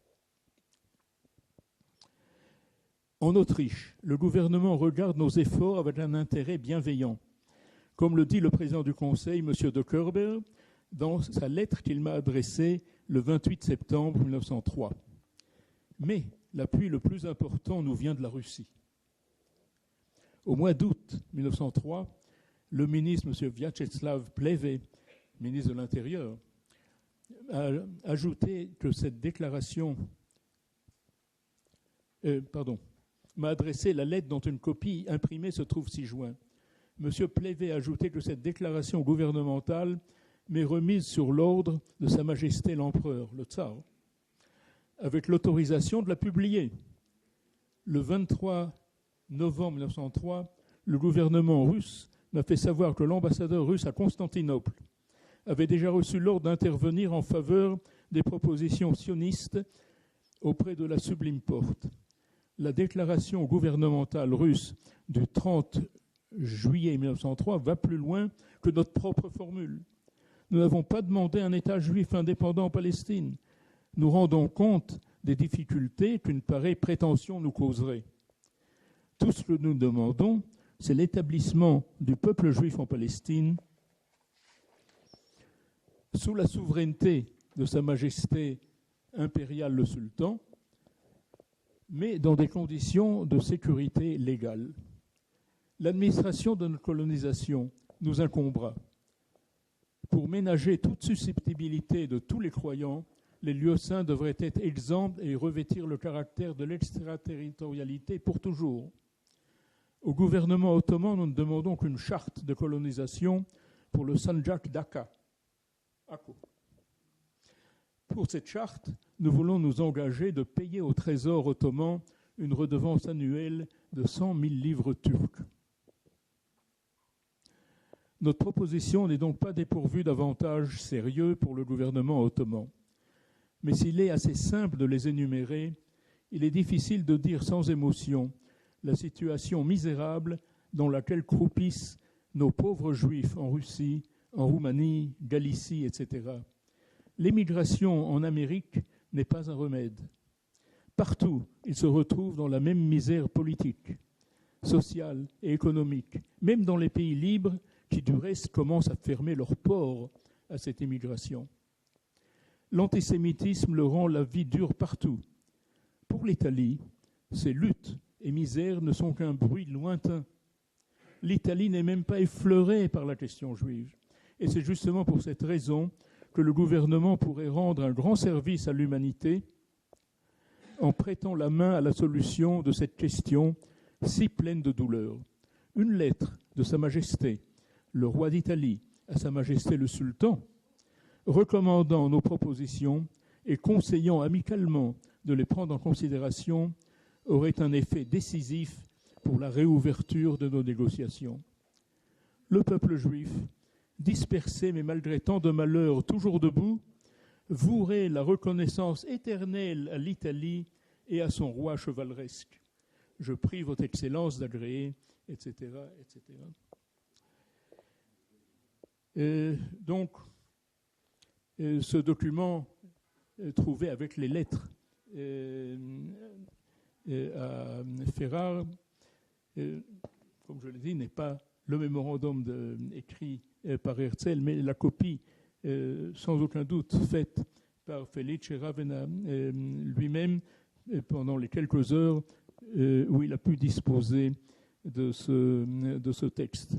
En Autriche, le gouvernement regarde nos efforts avec un intérêt bienveillant. Comme le dit le président du Conseil, M. de Körber, dans sa lettre qu'il m'a adressée le 28 septembre 1903. Mais l'appui le plus important nous vient de la Russie. Au mois d'août 1903, le ministre, M. Vyacheslav Pleve, ministre de l'Intérieur, a ajouté que cette déclaration m'a adressé la lettre dont une copie imprimée se trouve ci-joint. M. Pleve a ajouté que cette déclaration gouvernementale m'est remise sur l'ordre de Sa Majesté l'Empereur, le Tsar, avec l'autorisation de la publier. Le 23 novembre 1903, le gouvernement russe m'a fait savoir que l'ambassadeur russe à Constantinople avait déjà reçu l'ordre d'intervenir en faveur des propositions sionistes auprès de la Sublime Porte. La déclaration gouvernementale russe du 30 juillet 1903 va plus loin que notre propre formule. Nous n'avons pas demandé un État juif indépendant en Palestine. Nous rendons compte des difficultés qu'une pareille prétention nous causerait. Tout ce que nous demandons, c'est l'établissement du peuple juif en Palestine sous la souveraineté de Sa Majesté impériale le Sultan, mais dans des conditions de sécurité légale. L'administration de notre colonisation nous incombera. Pour ménager toute susceptibilité de tous les croyants, les lieux saints devraient être exempts et revêtir le caractère de l'extraterritorialité pour toujours. Au gouvernement ottoman, nous ne demandons qu'une charte de colonisation pour le Sanjak d'Aqqa. Pour cette charte, nous voulons nous engager de payer au trésor ottoman une redevance annuelle de 100 000 livres turques. Notre proposition n'est donc pas dépourvue d'avantages sérieux pour le gouvernement ottoman. Mais s'il est assez simple de les énumérer, il est difficile de dire sans émotion la situation misérable dans laquelle croupissent nos pauvres juifs en Russie, en Roumanie, Galicie, etc. L'émigration en Amérique n'est pas un remède. Partout, ils se retrouvent dans la même misère politique, sociale et économique, même dans les pays libres qui, du reste, commencent à fermer leurs ports à cette immigration. L'antisémitisme leur rend la vie dure partout. Pour l'Italie, ces luttes et misères ne sont qu'un bruit lointain. L'Italie n'est même pas effleurée par la question juive. Et c'est justement pour cette raison que le gouvernement pourrait rendre un grand service à l'humanité en prêtant la main à la solution de cette question si pleine de douleur. Une lettre de Sa Majesté, le roi d'Italie, à Sa Majesté le Sultan, recommandant nos propositions et conseillant amicalement de les prendre en considération, aurait un effet décisif pour la réouverture de nos négociations. Le peuple juif, dispersé mais malgré tant de malheurs toujours debout, vouerait la reconnaissance éternelle à l'Italie et à son roi chevaleresque. Je prie votre Excellence d'agréer, etc., etc. Donc, ce document trouvé avec les lettres à Ferrare, comme je l'ai dit, n'est pas le mémorandum écrit par Herzl, mais la copie, sans aucun doute, faite par Felice Ravenna lui-même pendant les quelques heures où il a pu disposer de ce texte.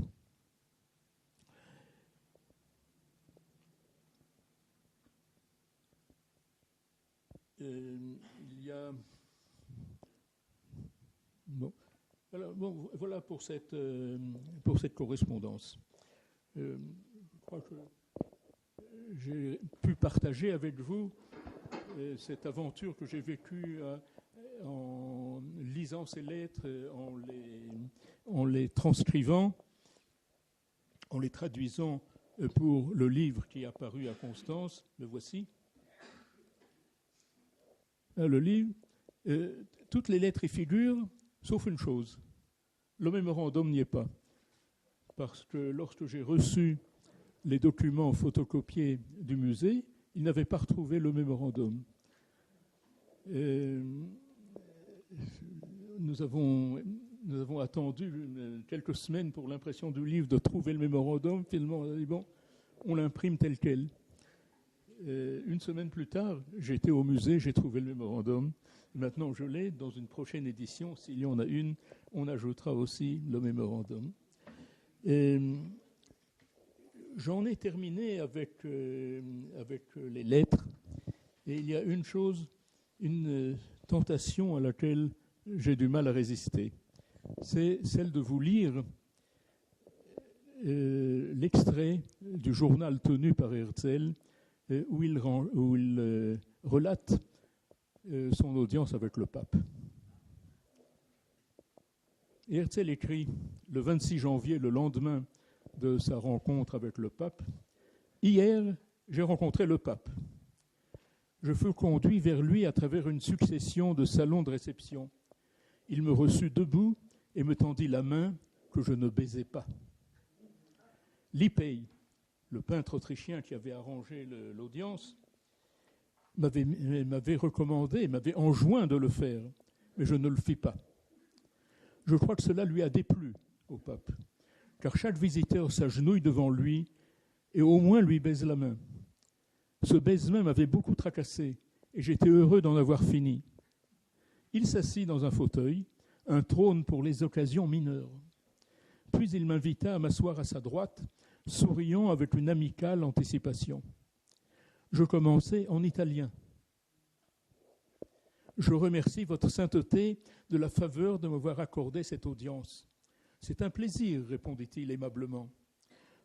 Il y a... Bon. Voilà pour cette correspondance. Je crois que j'ai pu partager avec vous cette aventure que j'ai vécue en lisant ces lettres, en les transcrivant, en les traduisant pour le livre qui est apparu à Constance. Le voici. Le livre, toutes les lettres y figurent, sauf une chose. Le mémorandum n'y est pas. Parce que lorsque j'ai reçu les documents photocopiés du musée, ils n'avaient pas retrouvé le mémorandum. Nous avons attendu quelques semaines pour l'impression du livre de trouver le mémorandum. Finalement, on a dit, bon, on l'imprime tel quel. Une semaine plus tard, j'ai été au musée, j'ai trouvé le mémorandum. Maintenant, je l'ai. Dans une prochaine édition, s'il y en a une, on ajoutera aussi le mémorandum. J'en ai terminé avec les lettres. Et il y a une chose, une tentation à laquelle j'ai du mal à résister. C'est celle de vous lire l'extrait du journal tenu par Herzl où il relate son audience avec le pape. Et Herzl écrit le 26 janvier, le lendemain de sa rencontre avec le pape, « Hier, j'ai rencontré le pape. Je fus conduit vers lui à travers une succession de salons de réception. Il me reçut debout et me tendit la main que je ne baisais pas. Lipei, le peintre autrichien qui avait arrangé l'audience, m'avait recommandé, m'avait enjoint de le faire, mais je ne le fis pas. Je crois que cela lui a déplu au pape, car chaque visiteur s'agenouille devant lui et au moins lui baise la main. Ce baise-main m'avait beaucoup tracassé et j'étais heureux d'en avoir fini. Il s'assit dans un fauteuil, un trône pour les occasions mineures. Puis il m'invita à m'asseoir à sa droite, souriant avec une amicale anticipation. Je commençai en italien. Je remercie votre sainteté de la faveur de m'avoir accordé cette audience. C'est un plaisir, répondit-il aimablement.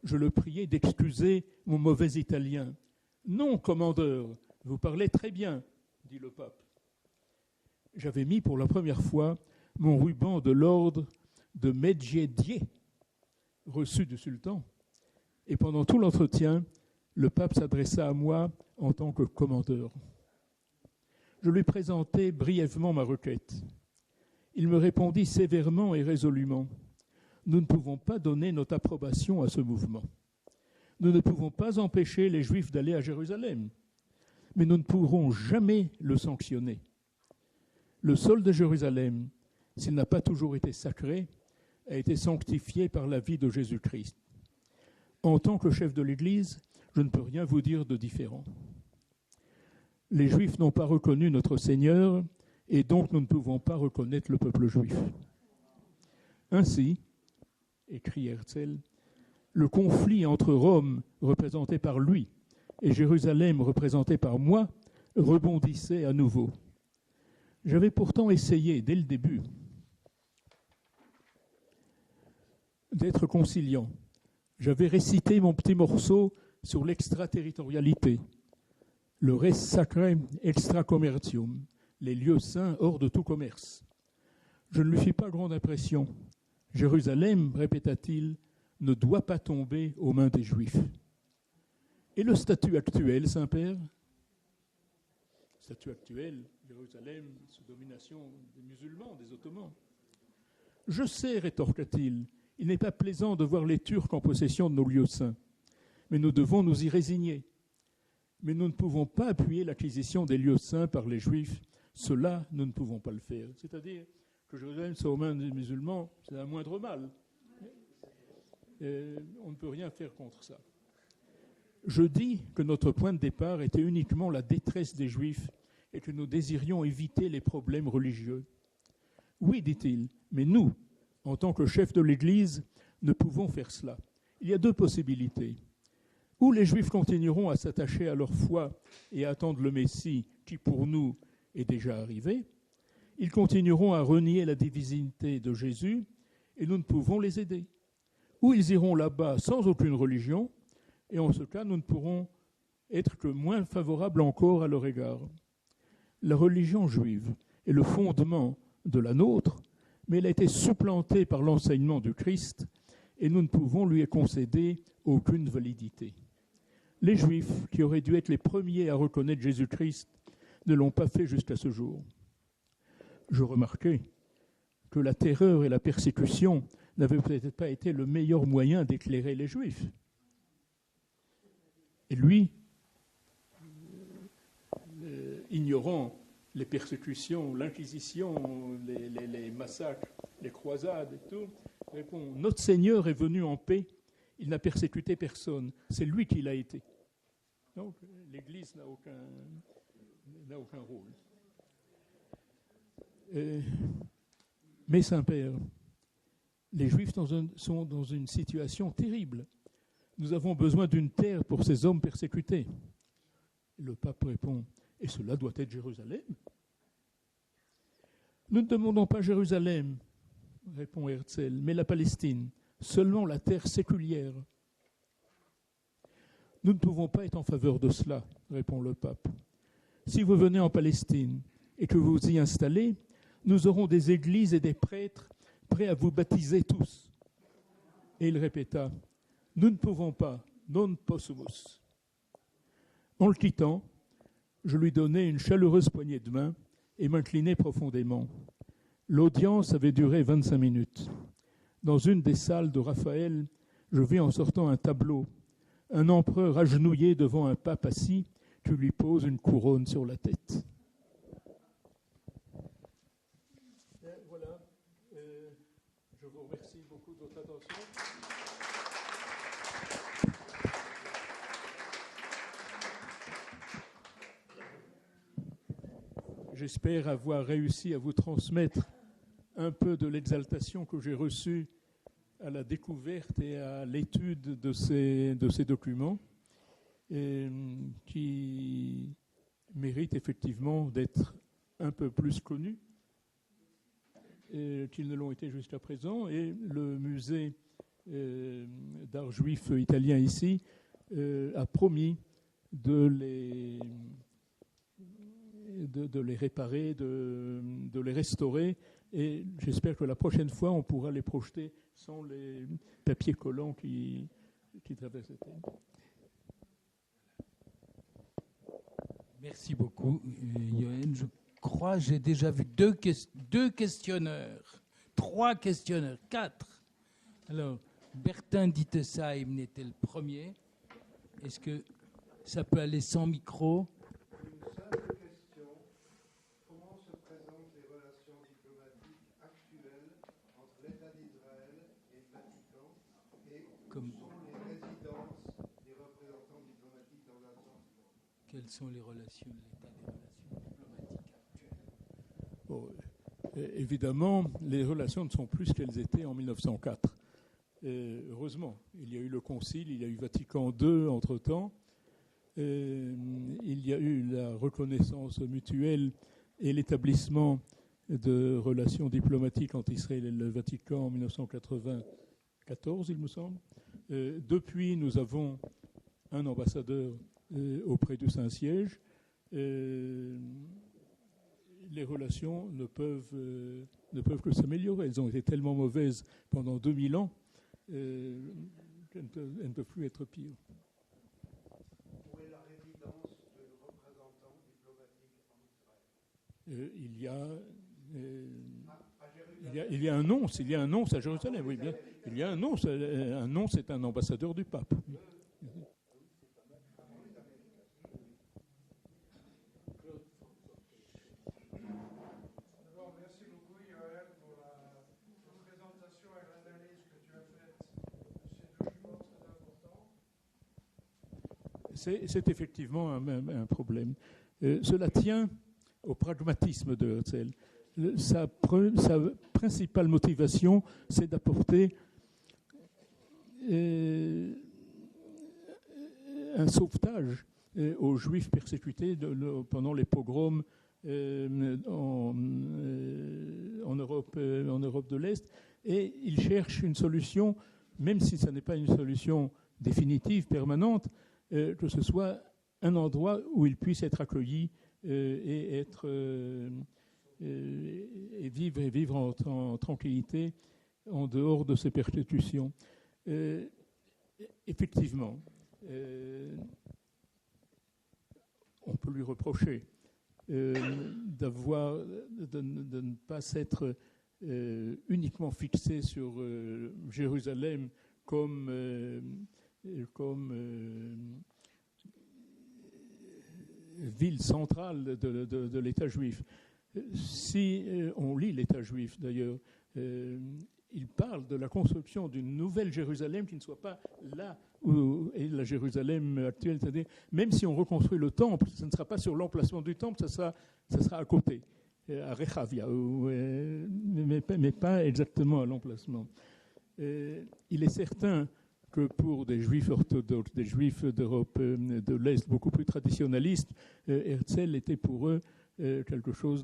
Je le priai d'excuser mon mauvais italien. Non, commandeur, vous parlez très bien, dit le pape. J'avais mis pour la première fois mon ruban de l'ordre de Medjedié, reçu du sultan. Et pendant tout l'entretien, le pape s'adressa à moi en tant que commandeur. Je lui présentai brièvement ma requête. Il me répondit sévèrement et résolument. Nous ne pouvons pas donner notre approbation à ce mouvement. Nous ne pouvons pas empêcher les Juifs d'aller à Jérusalem, mais nous ne pourrons jamais le sanctionner. Le sol de Jérusalem, s'il n'a pas toujours été sacré, a été sanctifié par la vie de Jésus-Christ. En tant que chef de l'Église, je ne peux rien vous dire de différent. Les Juifs n'ont pas reconnu notre Seigneur, et donc nous ne pouvons pas reconnaître le peuple juif. Ainsi, écrit Herzl, le conflit entre Rome, représenté par lui, et Jérusalem, représenté par moi, rebondissait à nouveau. J'avais pourtant essayé, dès le début, d'être conciliant. J'avais récité mon petit morceau sur l'extraterritorialité, le res sacrem extra commercium, les lieux saints hors de tout commerce. Je ne lui fis pas grande impression. Jérusalem, répéta-t-il, ne doit pas tomber aux mains des Juifs. Et le statut actuel, Saint-Père ? Statut actuel, Jérusalem, sous domination des musulmans, des Ottomans. Je sais, rétorqua-t-il, il n'est pas plaisant de voir les Turcs en possession de nos lieux saints, mais nous devons nous y résigner. Mais nous ne pouvons pas appuyer l'acquisition des lieux saints par les Juifs. Cela, nous ne pouvons pas le faire. C'est-à-dire que Jérusalem soit aux mains des musulmans, c'est un moindre mal. On ne peut rien faire contre ça. Je dis que notre point de départ était uniquement la détresse des Juifs et que nous désirions éviter les problèmes religieux. Oui, dit-il, mais nous, en tant que chefs de l'Église, ne pouvons faire cela. Il y a deux possibilités. Ou les Juifs continueront à s'attacher à leur foi et à attendre le Messie qui, pour nous, est déjà arrivé. Ils continueront à renier la divinité de Jésus et nous ne pouvons les aider. Ou ils iront là-bas sans aucune religion et en ce cas, nous ne pourrons être que moins favorables encore à leur égard. La religion juive est le fondement de la nôtre, mais elle a été supplantée par l'enseignement du Christ et nous ne pouvons lui concéder aucune validité. Les Juifs, qui auraient dû être les premiers à reconnaître Jésus-Christ, ne l'ont pas fait jusqu'à ce jour. Je remarquai que la terreur et la persécution n'avaient peut-être pas été le meilleur moyen d'éclairer les Juifs. Et lui, ignorant les persécutions, l'Inquisition, les massacres, les croisades et tout, répond « Notre Seigneur est venu en paix, il n'a persécuté personne, c'est lui qui l'a été. » Donc l'Église n'a aucun rôle. Mais Saint-Père, les Juifs sont dans une situation terrible. Nous avons besoin d'une terre pour ces hommes persécutés. Le pape répond, et cela doit être Jérusalem. Nous ne demandons pas Jérusalem, répond Herzl, mais la Palestine, seulement la terre séculière. Nous ne pouvons pas être en faveur de cela, répond le pape. Si vous venez en Palestine et que vous vous y installez, nous aurons des églises et des prêtres prêts à vous baptiser tous. Et il répéta, nous ne pouvons pas, non possumus. En le quittant, Je lui donnai une chaleureuse poignée de main et m'inclinai profondément. L'audience avait duré 25 minutes. Dans une des salles de Raphaël, je vis en sortant un tableau. Un empereur agenouillé devant un pape assis, tu lui poses une couronne sur la tête. Voilà, je vous remercie beaucoup de votre attention. J'espère avoir réussi à vous transmettre un peu de l'exaltation que j'ai reçue à la découverte et à l'étude de ces documents, qui méritent effectivement d'être un peu plus connus qu'ils ne l'ont été jusqu'à présent. Et le musée d'art juif italien ici a promis de les réparer, de les restaurer, et j'espère que la prochaine fois on pourra les projeter sans les papiers collants qui traversent la tête. Merci beaucoup, Yoann. Je crois que j'ai déjà vu deux questionneurs, 3 questionneurs, 4. Alors, Bertin Dittesheim était le premier. Est-ce que ça peut aller sans micro? Quelles sont les relations de l'État des relations diplomatiques actuelles? Bon, évidemment, les relations ne sont plus ce qu'elles étaient en 1904. Heureusement, il y a eu le Concile, il y a eu Vatican II entre-temps, il y a eu la reconnaissance mutuelle et l'établissement de relations diplomatiques entre Israël et le Vatican en 1994, il me semble. Depuis, nous avons un ambassadeur auprès du Saint-Siège. Les relations ne peuvent que s'améliorer. Elles ont été tellement mauvaises pendant 2000 ans qu'elles ne peuvent plus être pires. Où est la résidence du représentant diplomatique en Israël? Il y a un nonce, à Jérusalem, oui bien. Il y a un nonce, c'est un ambassadeur du pape. Merci beaucoup, Yoann, pour la présentation et l'analyse que tu as faite de ces documents très importants. C'est effectivement un problème. Cela tient au pragmatisme de Herzl. Sa principale motivation, c'est d'apporter un sauvetage aux Juifs persécutés pendant les pogroms en Europe de l'Est. Et il cherche une solution, même si ce n'est pas une solution définitive, permanente, que ce soit un endroit où il puisse être accueilli et vivre en tranquillité en dehors de ces persécutions. Effectivement, on peut lui reprocher de ne pas s'être uniquement fixé sur Jérusalem comme ville centrale de l'État juif. Si on lit l'État juif, d'ailleurs, il parle de la construction d'une nouvelle Jérusalem qui ne soit pas là où est la Jérusalem actuelle. C'est-à-dire, même si on reconstruit le temple, ce ne sera pas sur l'emplacement du temple, ça sera à côté, à Rechavia, mais pas exactement à l'emplacement. Il est certain que pour des Juifs orthodoxes, des Juifs d'Europe de l'Est beaucoup plus traditionnalistes, Herzl était pour eux quelque chose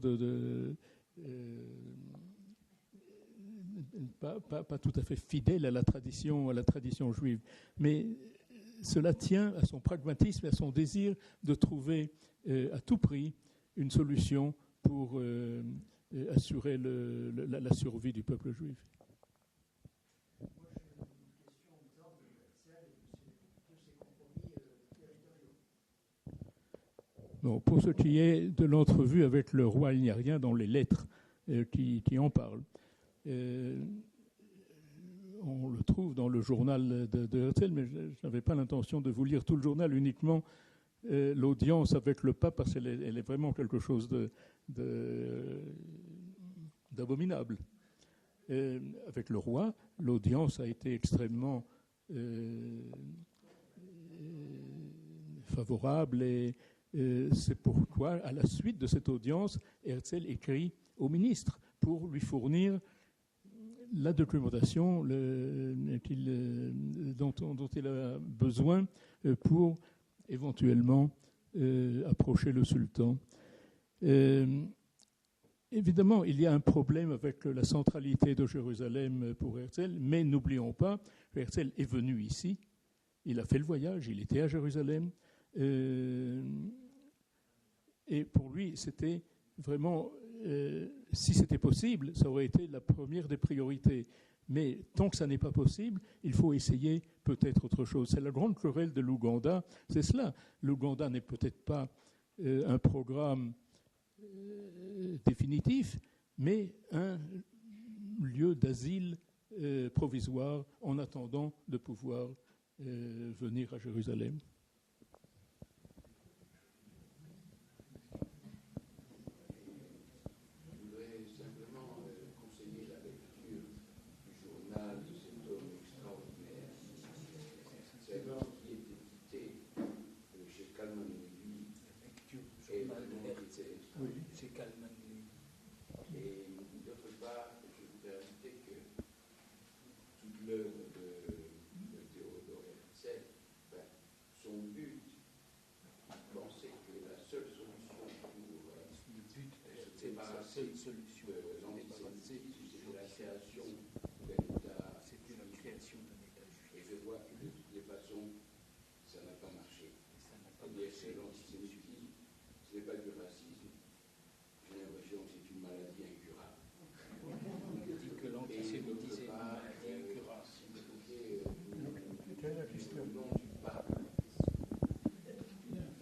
pas tout à fait fidèle à la tradition juive. Mais cela tient à son pragmatisme et à son désir de trouver à tout prix une solution pour assurer la survie du peuple juif. Bon, pour ce qui est de l'entrevue avec le roi, il n'y a rien dans les lettres qui en parlent. On le trouve dans le journal de Herzl, mais je n'avais pas l'intention de vous lire tout le journal, uniquement l'audience avec le pape, parce qu'elle est vraiment quelque chose d'abominable. Avec le roi, l'audience a été extrêmement favorable et c'est pourquoi, à la suite de cette audience, Herzl écrit au ministre pour lui fournir la documentation dont il a besoin pour éventuellement approcher le sultan. Évidemment, il y a un problème avec la centralité de Jérusalem pour Herzl, mais n'oublions pas que Herzl est venu ici, il a fait le voyage, il était à Jérusalem, et pour lui, c'était vraiment, si c'était possible, ça aurait été la première des priorités. Mais tant que ça n'est pas possible, il faut essayer peut-être autre chose. C'est la grande querelle de l'Ouganda, c'est cela. L'Ouganda n'est peut-être pas un programme définitif, mais un lieu d'asile provisoire en attendant de pouvoir venir à Jérusalem.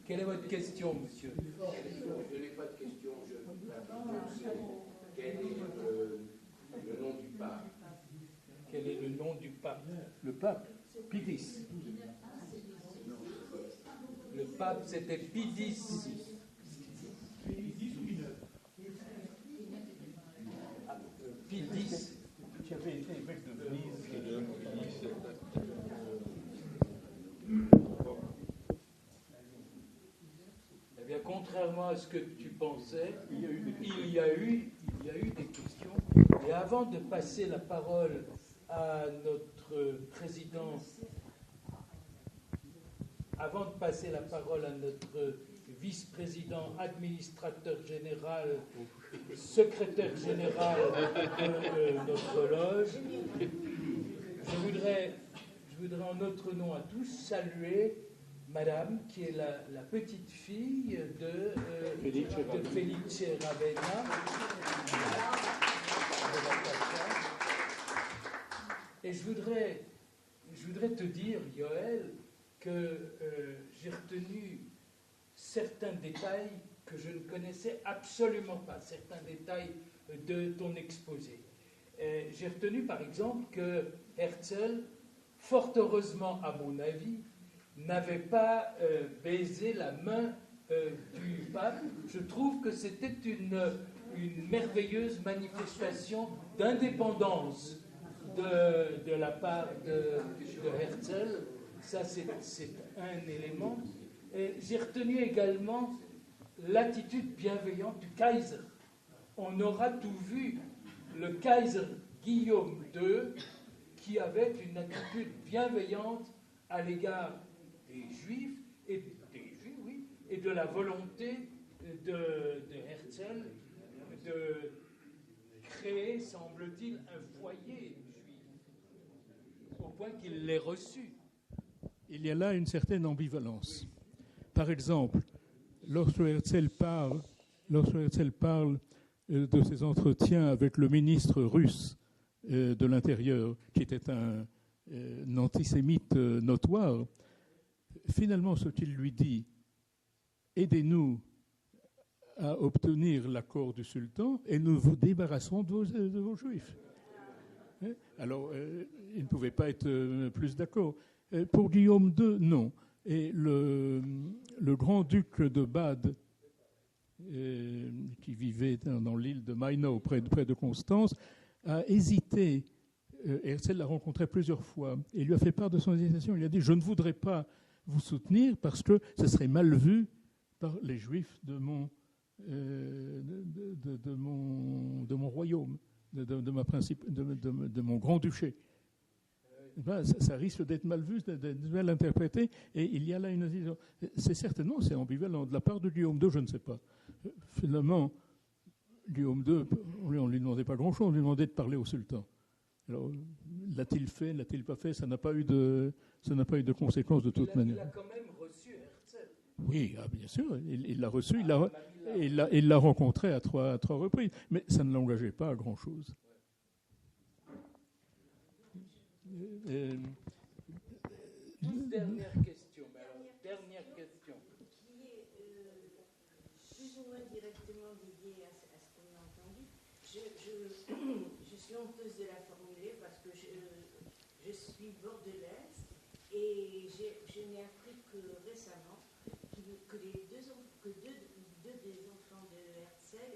Quelle est votre question, monsieur? Je n'ai pas de question. Quel est le nom du pape? Quel est le nom du pape? Le pape, Pie X. Le pape, c'était Pie X. Pie X. Qui avait été évêque de Venise. Eh bien, contrairement à ce que tu pensais, il y a eu des questions. Et avant de passer la parole à notre président, vice-président, administrateur général, secrétaire général de notre loge, je voudrais en notre nom à tous saluer Madame, qui est la petite fille de Felice Ravenna. Et je voudrais te dire, Yoël, que j'ai retenu certains détails que je ne connaissais absolument pas, certains détails de ton exposé. J'ai retenu par exemple que Herzl, fort heureusement à mon avis, n'avait pas baisé la main du pape. Je trouve que c'était une merveilleuse manifestation d'indépendance de la part de Herzl. Ça, c'est un élément. Et j'ai retenu également l'attitude bienveillante du Kaiser. On aura tout vu. Le Kaiser Guillaume II, qui avait une attitude bienveillante à l'égard des Juifs, et de la volonté de Herzl de créer, semble-t-il, un foyer juif, au point qu'il l'ait reçu. Il y a là une certaine ambivalence. Par exemple, lorsque Herzl parle de ses entretiens avec le ministre russe de l'Intérieur, qui était un antisémite notoire, finalement, ce qu'il lui dit, aidez-nous à obtenir l'accord du sultan et nous vous débarrasserons de vos juifs. Alors, il ne pouvait pas être plus d'accord. Pour Guillaume II, non. Et le grand-duc de Bade, qui vivait dans l'île de Mainau, près de Constance, a hésité. Herzl l'a rencontré plusieurs fois et lui a fait part de son hésitation. Il a dit « Je ne voudrais pas vous soutenir parce que ce serait mal vu par les Juifs de mon royaume, de mon grand-duché. » Ça risque d'être mal vu, d'être mal interprété, et il y a là une hésitation. C'est ambivalent. De la part de Guillaume II, je ne sais pas. Finalement, Guillaume II, on ne lui demandait pas grand-chose, on lui demandait de parler au sultan. Alors, l'a-t-il fait, l'a-t-il pas fait? Ça n'a pas eu de conséquences de toute manière. Il a quand même reçu Herzl. Oui, bien sûr, il l'a reçu, il l'a rencontré à trois reprises, mais ça ne l'engageait pas à grand-chose. Toute dernière question. Dernière question. Qui est plus ou moins directement liée à ce qu'on a entendu. Je suis honteuse de la formuler parce que je suis bordelaise et je n'ai appris que récemment que deux des enfants de Herzl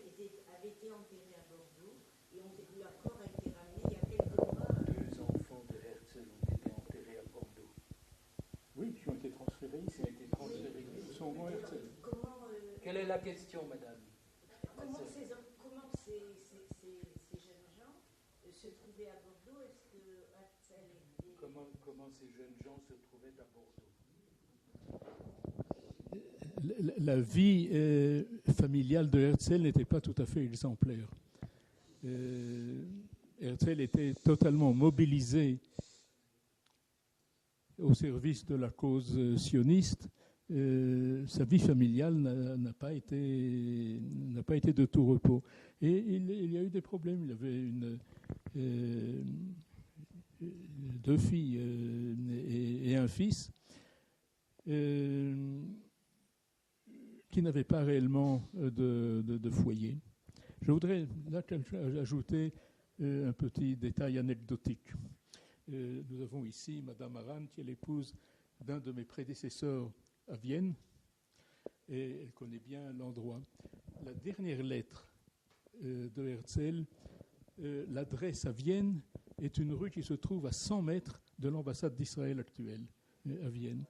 avaient été enterrés à Bordeaux et leur corps a été ramené il y a quelques mois. Deux enfants de Herzl ont été enterrés à Bordeaux. Oui, qui ont été transférés ici. Quelle est la question, madame? Comment ces jeunes gens se trouvaient à Bordeaux? Est-ce que Herzl était... Comment ces jeunes gens se trouvaient à Bordeaux? La vie familiale de Herzl n'était pas tout à fait exemplaire. Herzl était totalement mobilisé au service de la cause sioniste. Sa vie familiale n'a pas été de tout repos. Et il y a eu des problèmes. Il avait deux filles et un fils qui n'avaient pas réellement de foyer. Je voudrais là ajouter un petit détail anecdotique. Nous avons ici Madame Aran, qui est l'épouse d'un de mes prédécesseurs à Vienne, et elle connaît bien l'endroit. La dernière lettre de Herzl, l'adresse à Vienne est une rue qui se trouve à 100 mètres de l'ambassade d'Israël actuelle, à Vienne,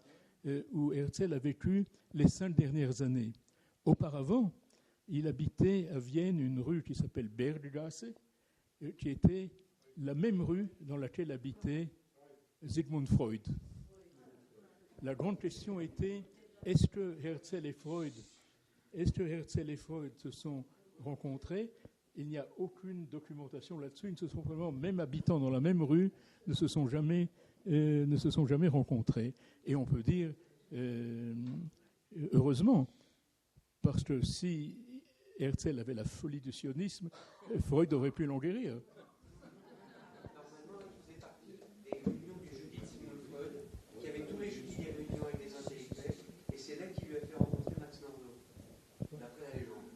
où Herzl a vécu les 5 dernières années. Auparavant, il habitait à Vienne une rue qui s'appelle Berggasse, qui était la même rue dans laquelle habitait Sigmund Freud. La grande question était, est-ce que Herzl et Freud se sont rencontrés? Il n'y a aucune documentation là-dessus. Ils ne se sont vraiment, même habitant dans la même rue, ne se sont jamais rencontrés. Et on peut dire, heureusement, parce que si Herzl avait la folie du sionisme, Freud aurait pu l'en guérir. Normalement, il faisait partie des réunions du jeudi de Sigmund Freud, qui avait tous les jeudis des réunions avec des intellectuels, et c'est là qu'il lui a fait rencontrer Max Nordau, d'après la légende.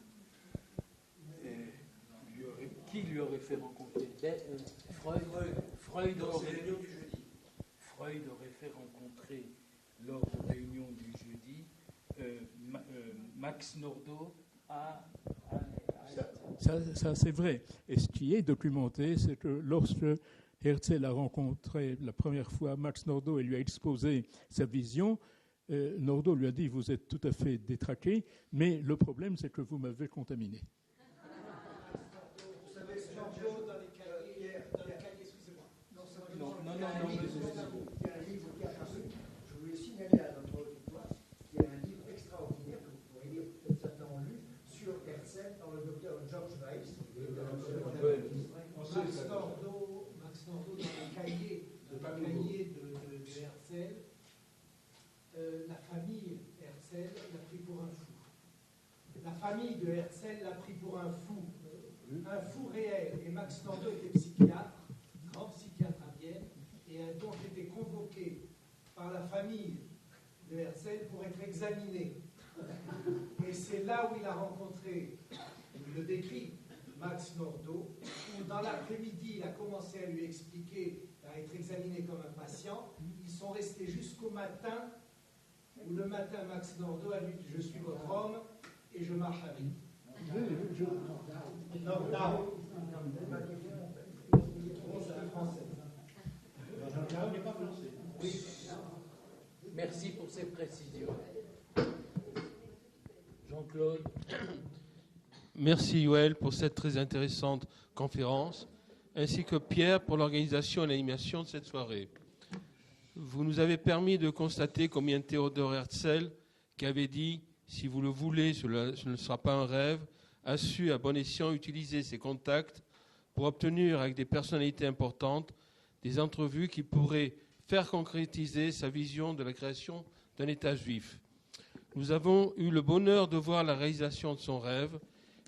Qui lui aurait fait rencontrer Freud Dans ces réunions du jeudi. Freud aurait fait rencontrer lors de réunions du jeudi Max Nordau à Ça, c'est vrai. Et ce qui est documenté, c'est que lorsque Herzl a rencontré la première fois Max Nordau et lui a exposé sa vision, Nordau lui a dit « Vous êtes tout à fait détraqué, mais le problème, c'est que vous m'avez contaminé. » Vous savez, c'est Jean-Claude dans les cahiers, excusez-moi. Non. Il y a un livre qui a paru, je voulais signaler à notre auditoire, qu'il y a un livre extraordinaire que vous pourrez lire, peut-être certains ont lu, sur Herzl par le docteur George Weiss. Max Nordau dans les cahiers de Herzl, la famille Herzl l'a pris pour un fou. La famille de Herzl l'a pris pour un fou réel. Et Max Nordau était psychiatre, grand psychiatre à Vienne, et a donc été convoqué par la famille de Herzl pour être examiné. Et c'est là où il a rencontré, il le décrit, Max Nordau, où dans l'après-midi, il a commencé à lui expliquer, à être examiné comme un patient. Ils sont restés jusqu'au matin, où le matin, Max Nordau a dit « Je suis votre homme et je marche avec vous ». Nordau. Merci pour ces précisions. Jean-Claude. Merci Yoël pour cette très intéressante conférence, ainsi que Pierre pour l'organisation et l'animation de cette soirée. Vous nous avez permis de constater combien Théodore Herzl, qui avait dit « Si vous le voulez, ce ne sera pas un rêve », a su à bon escient utiliser ses contacts pour obtenir avec des personnalités importantes des entrevues qui pourraient faire concrétiser sa vision de la création d'un État juif. Nous avons eu le bonheur de voir la réalisation de son rêve.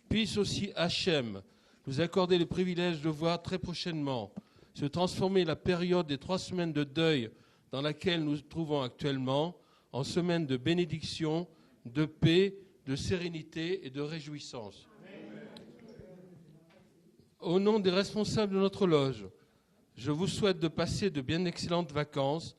Puisse aussi Hachem nous accorder le privilège de voir très prochainement se transformer la période des 3 semaines de deuil dans laquelle nous nous trouvons actuellement en semaine de bénédiction, de paix, de sérénité et de réjouissance. Au nom des responsables de notre loge, je vous souhaite de passer de bien excellentes vacances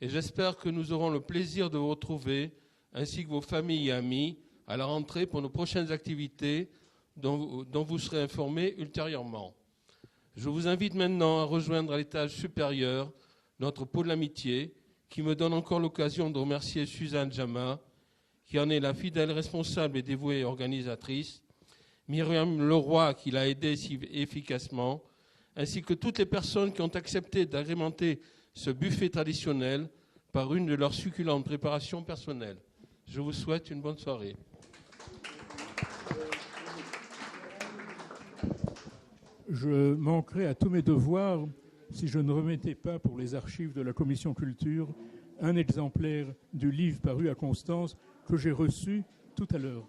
et j'espère que nous aurons le plaisir de vous retrouver, ainsi que vos familles et amis, à la rentrée pour nos prochaines activités dont vous serez informés ultérieurement. Je vous invite maintenant à rejoindre à l'étage supérieur notre pôle d'amitié, qui me donne encore l'occasion de remercier Suzanne Jama, qui en est la fidèle responsable et dévouée organisatrice, Myriam Leroy, qui l'a aidée si efficacement, ainsi que toutes les personnes qui ont accepté d'agrémenter ce buffet traditionnel par une de leurs succulentes préparations personnelles. Je vous souhaite une bonne soirée. Je manquerais à tous mes devoirs si je ne remettais pas pour les archives de la Commission Culture un exemplaire du livre paru à Constance que j'ai reçu tout à l'heure.